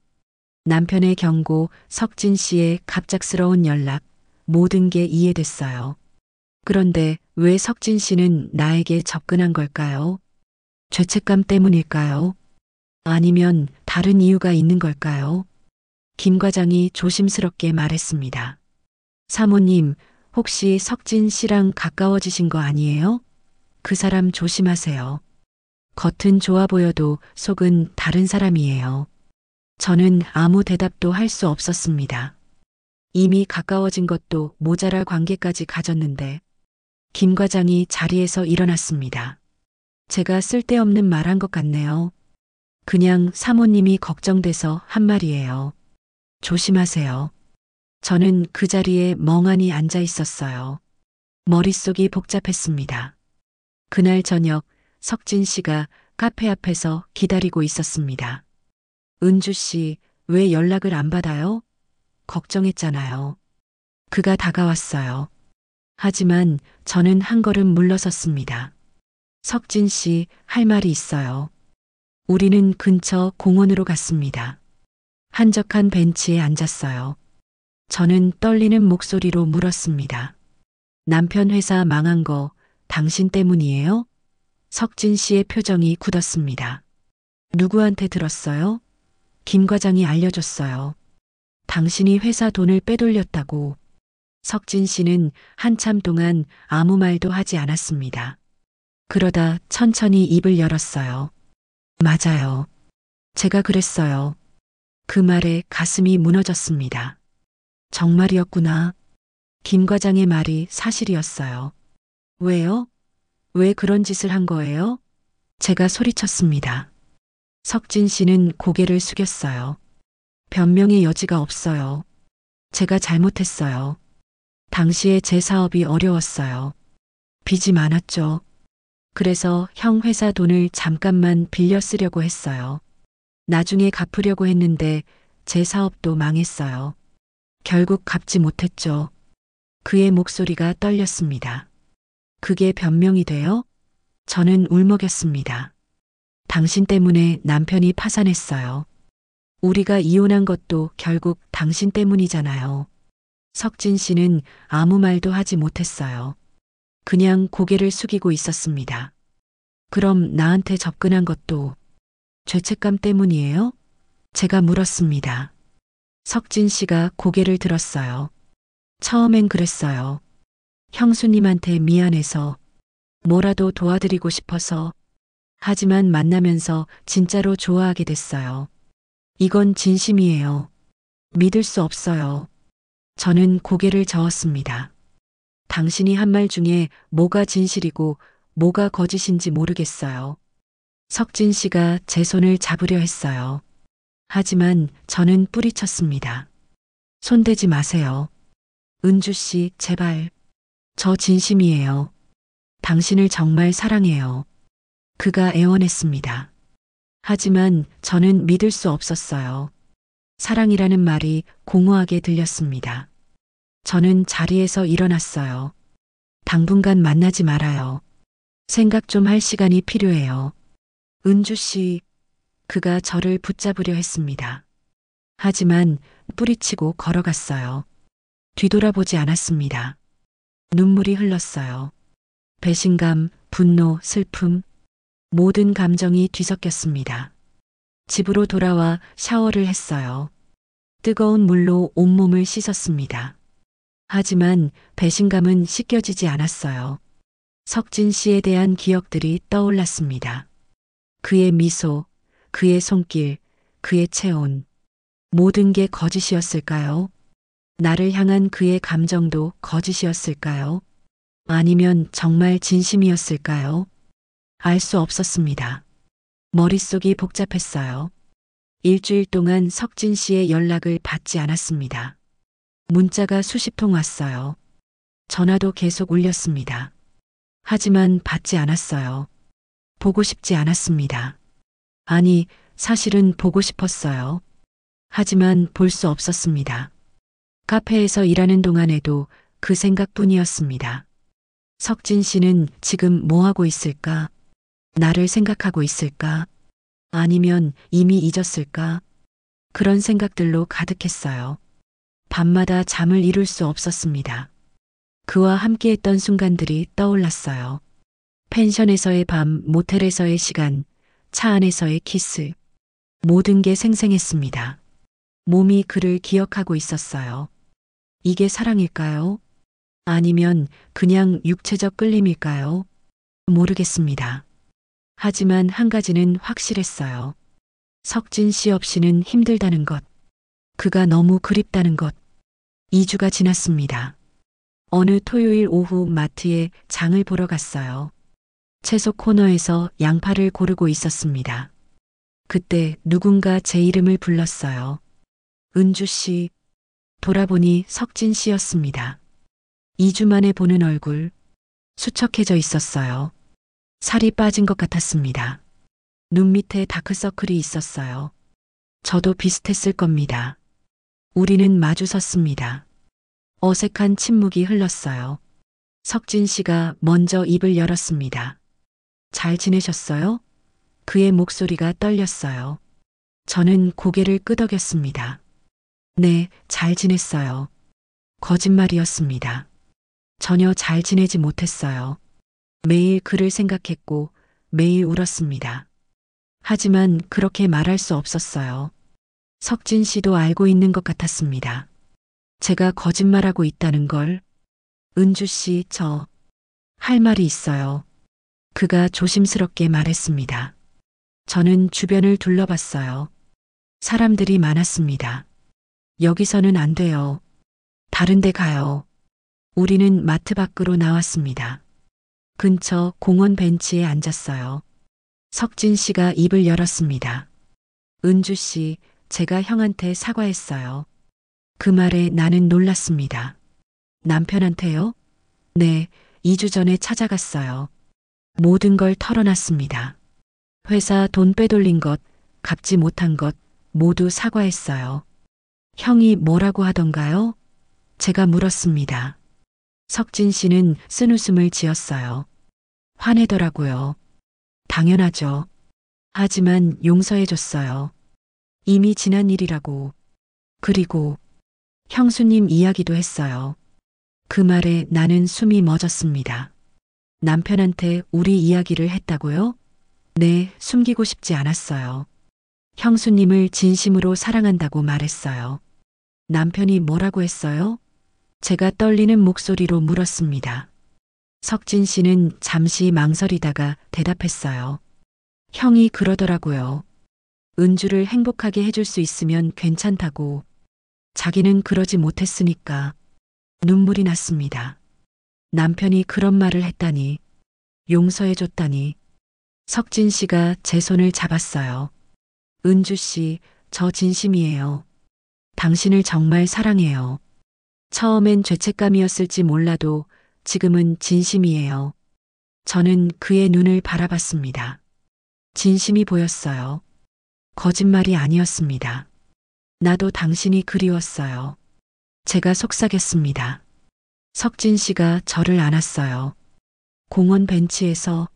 남편의 경고, 석진 씨의 갑작스러운 연락, 모든 게 이해됐어요. 그런데 왜 석진 씨는 나에게 접근한 걸까요? 죄책감 때문일까요? 아니면 다른 이유가 있는 걸까요? 김 과장이 조심스럽게 말했습니다. 사모님, 혹시 석진 씨랑 가까워지신 거 아니에요? 그 사람 조심하세요. 겉은 좋아 보여도 속은 다른 사람이에요. 저는 아무 대답도 할 수 없었습니다. 이미 가까워진 것도 모자랄 관계까지 가졌는데. 김 과장이 자리에서 일어났습니다. 제가 쓸데없는 말 한 것 같네요. 그냥 사모님이 걱정돼서 한 말이에요. 조심하세요. 저는 그 자리에 멍하니 앉아 있었어요. 머릿속이 복잡했습니다. 그날 저녁 석진 씨가 카페 앞에서 기다리고 있었습니다. 은주 씨, 왜 연락을 안 받아요? 걱정했잖아요. 그가 다가왔어요. 하지만 저는 한 걸음 물러섰습니다. 석진 씨, 할 말이 있어요. 우리는 근처 공원으로 갔습니다. 한적한 벤치에 앉았어요. 저는 떨리는 목소리로 물었습니다. 남편 회사 망한 거 당신 때문이에요? 석진 씨의 표정이 굳었습니다. 누구한테 들었어요? 김 과장이 알려줬어요. 당신이 회사 돈을 빼돌렸다고. 석진 씨는 한참 동안 아무 말도 하지 않았습니다. 그러다 천천히 입을 열었어요. 맞아요. 제가 그랬어요. 그 말에 가슴이 무너졌습니다. 정말이었구나. 김 과장의 말이 사실이었어요. 왜요? 왜 그런 짓을 한 거예요? 제가 소리쳤습니다. 석진 씨는 고개를 숙였어요. 변명의 여지가 없어요. 제가 잘못했어요. 당시에 제 사업이 어려웠어요. 빚이 많았죠. 그래서 형 회사 돈을 잠깐만 빌려 쓰려고 했어요. 나중에 갚으려고 했는데 제 사업도 망했어요. 결국 갚지 못했죠. 그의 목소리가 떨렸습니다. 그게 변명이 돼요? 저는 울먹였습니다. 당신 때문에 남편이 파산했어요. 우리가 이혼한 것도 결국 당신 때문이잖아요. 석진 씨는 아무 말도 하지 못했어요. 그냥 고개를 숙이고 있었습니다. 그럼 나한테 접근한 것도 죄책감 때문이에요? 제가 물었습니다. 석진 씨가 고개를 들었어요. 처음엔 그랬어요. 형수님한테 미안해서, 뭐라도 도와드리고 싶어서. 하지만 만나면서 진짜로 좋아하게 됐어요. 이건 진심이에요. 믿을 수 없어요. 저는 고개를 저었습니다. 당신이 한 말 중에 뭐가 진실이고 뭐가 거짓인지 모르겠어요. 석진 씨가 제 손을 잡으려 했어요. 하지만 저는 뿌리쳤습니다. 손대지 마세요. 은주 씨, 제발. 저 진심이에요. 당신을 정말 사랑해요. 그가 애원했습니다. 하지만 저는 믿을 수 없었어요. 사랑이라는 말이 공허하게 들렸습니다. 저는 자리에서 일어났어요. 당분간 만나지 말아요. 생각 좀 할 시간이 필요해요. 은주 씨, 그가 저를 붙잡으려 했습니다. 하지만 뿌리치고 걸어갔어요. 뒤돌아보지 않았습니다. 눈물이 흘렀어요. 배신감, 분노, 슬픔, 모든 감정이 뒤섞였습니다. 집으로 돌아와 샤워를 했어요. 뜨거운 물로 온몸을 씻었습니다. 하지만 배신감은 씻겨지지 않았어요. 석진 씨에 대한 기억들이 떠올랐습니다. 그의 미소, 그의 손길, 그의 체온. 모든 게 거짓이었을까요? 나를 향한 그의 감정도 거짓이었을까요? 아니면 정말 진심이었을까요? 알 수 없었습니다. 머릿속이 복잡했어요. 일주일 동안 석진 씨의 연락을 받지 않았습니다. 문자가 수십 통 왔어요. 전화도 계속 울렸습니다. 하지만 받지 않았어요. 보고 싶지 않았습니다. 아니, 사실은 보고 싶었어요. 하지만 볼 수 없었습니다. 카페에서 일하는 동안에도 그 생각뿐이었습니다. 석진 씨는 지금 뭐 하고 있을까? 나를 생각하고 있을까? 아니면 이미 잊었을까? 그런 생각들로 가득했어요. 밤마다 잠을 이룰 수 없었습니다. 그와 함께했던 순간들이 떠올랐어요. 펜션에서의 밤, 모텔에서의 시간, 차 안에서의 키스. 모든 게 생생했습니다. 몸이 그를 기억하고 있었어요. 이게 사랑일까요? 아니면 그냥 육체적 끌림일까요? 모르겠습니다. 하지만 한 가지는 확실했어요. 석진 씨 없이는 힘들다는 것. 그가 너무 그립다는 것. 2주가 지났습니다. 어느 토요일 오후 마트에 장을 보러 갔어요. 채소 코너에서 양파를 고르고 있었습니다. 그때 누군가 제 이름을 불렀어요. 은주 씨. 돌아보니 석진 씨였습니다. 2주 만에 보는 얼굴. 수척해져 있었어요. 살이 빠진 것 같았습니다. 눈 밑에 다크서클이 있었어요. 저도 비슷했을 겁니다. 우리는 마주 섰습니다. 어색한 침묵이 흘렀어요. 석진 씨가 먼저 입을 열었습니다. 잘 지내셨어요? 그의 목소리가 떨렸어요. 저는 고개를 끄덕였습니다. 네, 잘 지냈어요. 거짓말이었습니다. 전혀 잘 지내지 못했어요. 매일 그를 생각했고 매일 울었습니다. 하지만 그렇게 말할 수 없었어요. 석진 씨도 알고 있는 것 같았습니다. 제가 거짓말하고 있다는 걸. 은주 씨, 저 할 말이 있어요. 그가 조심스럽게 말했습니다. 저는 주변을 둘러봤어요. 사람들이 많았습니다. 여기서는 안 돼요. 다른 데 가요. 우리는 마트 밖으로 나왔습니다. 근처 공원 벤치에 앉았어요. 석진 씨가 입을 열었습니다. 은주 씨, 제가 형한테 사과했어요. 그 말에 나는 놀랐습니다. 남편한테요? 네, 2주 전에 찾아갔어요. 모든 걸 털어놨습니다. 회사 돈 빼돌린 것, 갚지 못한 것 모두 사과했어요. 형이 뭐라고 하던가요? 제가 물었습니다. 석진 씨는 쓴웃음을 지었어요. 화내더라고요. 당연하죠. 하지만 용서해줬어요. 이미 지난 일이라고. 그리고 형수님 이야기도 했어요. 그 말에 나는 숨이 멎었습니다. 남편한테 우리 이야기를 했다고요? 네, 숨기고 싶지 않았어요. 형수님을 진심으로 사랑한다고 말했어요. 남편이 뭐라고 했어요? 제가 떨리는 목소리로 물었습니다. 석진 씨는 잠시 망설이다가 대답했어요. 형이 그러더라고요. 은주를 행복하게 해줄 수 있으면 괜찮다고. 자기는 그러지 못했으니까. 눈물이 났습니다. 남편이 그런 말을 했다니, 용서해줬다니. 석진 씨가 제 손을 잡았어요. 은주 씨, 저 진심이에요. 당신을 정말 사랑해요. 처음엔 죄책감이었을지 몰라도 지금은 진심이에요. 저는 그의 눈을 바라봤습니다. 진심이 보였어요. 거짓말이 아니었습니다. 나도 당신이 그리웠어요. 제가 속삭였습니다. 석진 씨가 저를 안았어요. 공원 벤치에서,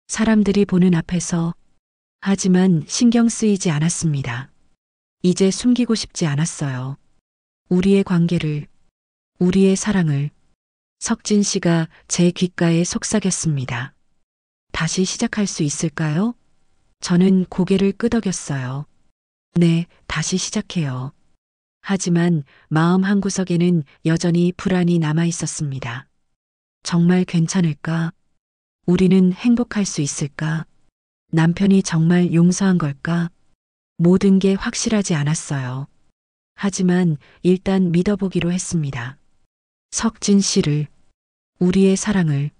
사람들이 보는 앞에서. 하지만 신경 쓰이지 않았습니다. 이제 숨기고 싶지 않았어요. 우리의 관계를, 우리의 사랑을. 석진 씨가 제 귓가에 속삭였습니다. 다시 시작할 수 있을까요? 저는 고개를 끄덕였어요. 네, 다시 시작해요. 하지만 마음 한구석에는 여전히 불안이 남아 있었습니다. 정말 괜찮을까? 우리는 행복할 수 있을까? 남편이 정말 용서한 걸까? 모든 게 확실하지 않았어요. 하지만 일단 믿어보기로 했습니다. 석진 씨를, 우리의 사랑을.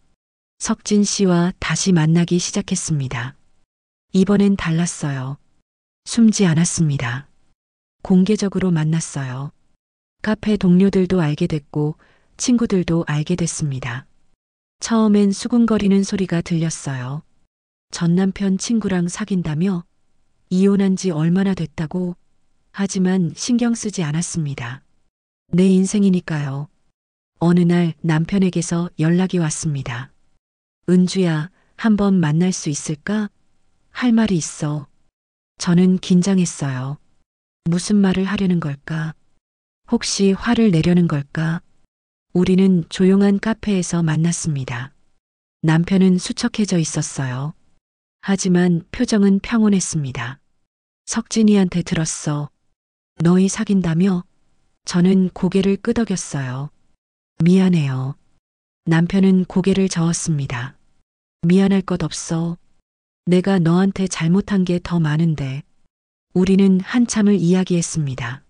석진 씨와 다시 만나기 시작했습니다. 이번엔 달랐어요. 숨지 않았습니다. 공개적으로 만났어요. 카페 동료들도 알게 됐고 친구들도 알게 됐습니다. 처음엔 수군거리는 소리가 들렸어요. 전 남편 친구랑 사귄다며? 이혼한 지 얼마나 됐다고? 하지만 신경 쓰지 않았습니다. 내 인생이니까요. 어느 날 남편에게서 연락이 왔습니다. 은주야, 한번 만날 수 있을까? 할 말이 있어. 저는 긴장했어요. 무슨 말을 하려는 걸까? 혹시 화를 내려는 걸까? 우리는 조용한 카페에서 만났습니다. 남편은 수척해져 있었어요. 하지만 표정은 평온했습니다. 석진이한테 들었어. 너희 사귄다며? 저는 고개를 끄덕였어요. 미안해요. 남편은 고개를 저었습니다. 미안할 것 없어. 내가 너한테 잘못한 게 더 많은데. 우리는 한참을 이야기했습니다.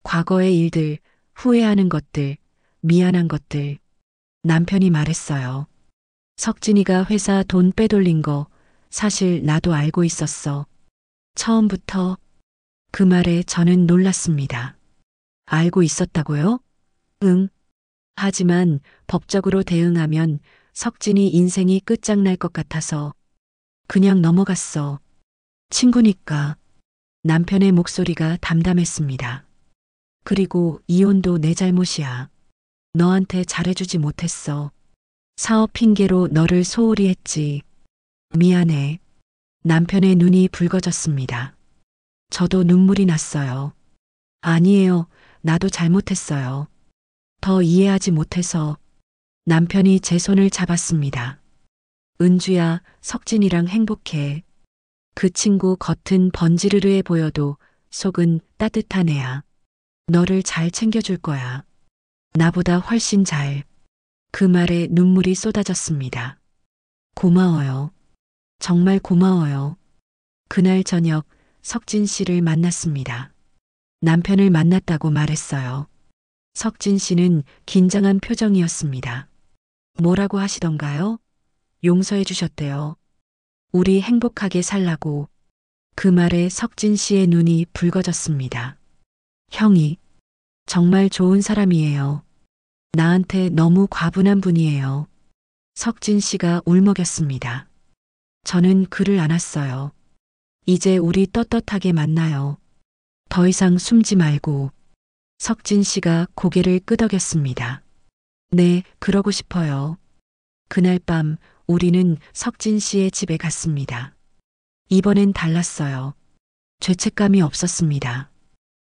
과거의 일들, 후회하는 것들, 미안한 것들. 남편이 말했어요. 석진이가 회사 돈 빼돌린 거 사실 나도 알고 있었어. 처음부터. 그 말에 저는 놀랐습니다. 알고 있었다고요? 응. 하지만 법적으로 대응하면 석진이 인생이 끝장날 것 같아서 그냥 넘어갔어. 친구니까. 남편의 목소리가 담담했습니다. 그리고 이혼도 내 잘못이야. 너한테 잘해주지 못했어. 사업 핑계로 너를 소홀히 했지. 미안해. 남편의 눈이 붉어졌습니다. 저도 눈물이 났어요. 아니에요. 나도 잘못했어요. 더 이해하지 못해서. 남편이 제 손을 잡았습니다. 은주야, 석진이랑 행복해. 그 친구 겉은 번지르르해 보여도 속은 따뜻한 애야. 너를 잘 챙겨줄 거야. 나보다 훨씬 잘. 그 말에 눈물이 쏟아졌습니다. 고마워요. 정말 고마워요. 그날 저녁 석진 씨를 만났습니다. 남편을 만났다고 말했어요. 석진 씨는 긴장한 표정이었습니다. 뭐라고 하시던가요? 용서해 주셨대요. 우리 행복하게 살라고. 그 말에 석진 씨의 눈이 붉어졌습니다. 형이 정말 좋은 사람이에요. 나한테 너무 과분한 분이에요. 석진 씨가 울먹였습니다. 저는 그를 안았어요. 이제 우리 떳떳하게 만나요. 더 이상 숨지 말고. 석진 씨가 고개를 끄덕였습니다. 네, 그러고 싶어요. 그날 밤 우리는 석진 씨의 집에 갔습니다. 이번엔 달랐어요. 죄책감이 없었습니다.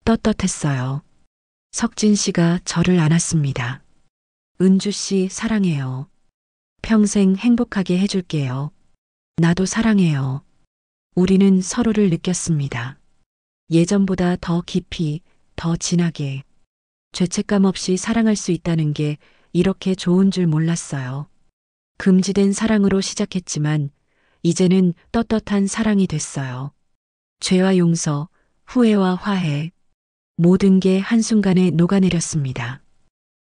떳떳했어요. 석진 씨가 저를 안았습니다. 은주 씨 사랑해요. 평생 행복하게 해줄게요. 나도 사랑해요. 우리는 서로를 느꼈습니다. 예전보다 더 깊이, 더 진하게. 죄책감 없이 사랑할 수 있다는 게 이렇게 좋은 줄 몰랐어요. 금지된 사랑으로 시작했지만 이제는 떳떳한 사랑이 됐어요. 죄와 용서, 후회와 화해. 모든 게 한순간에 녹아내렸습니다.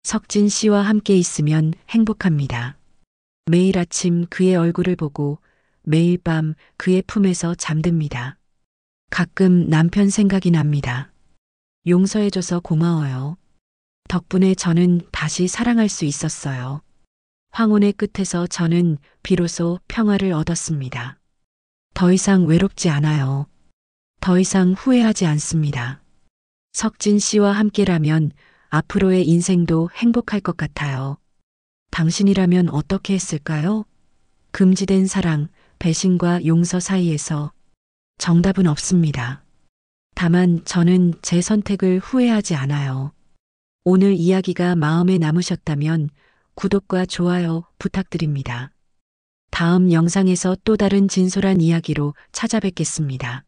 석진 씨와 함께 있으면 행복합니다. 매일 아침 그의 얼굴을 보고 매일 밤 그의 품에서 잠듭니다. 가끔 남편 생각이 납니다. 용서해줘서 고마워요. 덕분에 저는 다시 사랑할 수 있었어요. 황혼의 끝에서 저는 비로소 평화를 얻었습니다. 더 이상 외롭지 않아요. 더 이상 후회하지 않습니다. 석진 씨와 함께라면 앞으로의 인생도 행복할 것 같아요. 당신이라면 어떻게 했을까요? 금지된 사랑, 배신과 용서 사이에서 정답은 없습니다. 다만 저는 제 선택을 후회하지 않아요. 오늘 이야기가 마음에 남으셨다면 구독과 좋아요 부탁드립니다. 다음 영상에서 또 다른 진솔한 이야기로 찾아뵙겠습니다.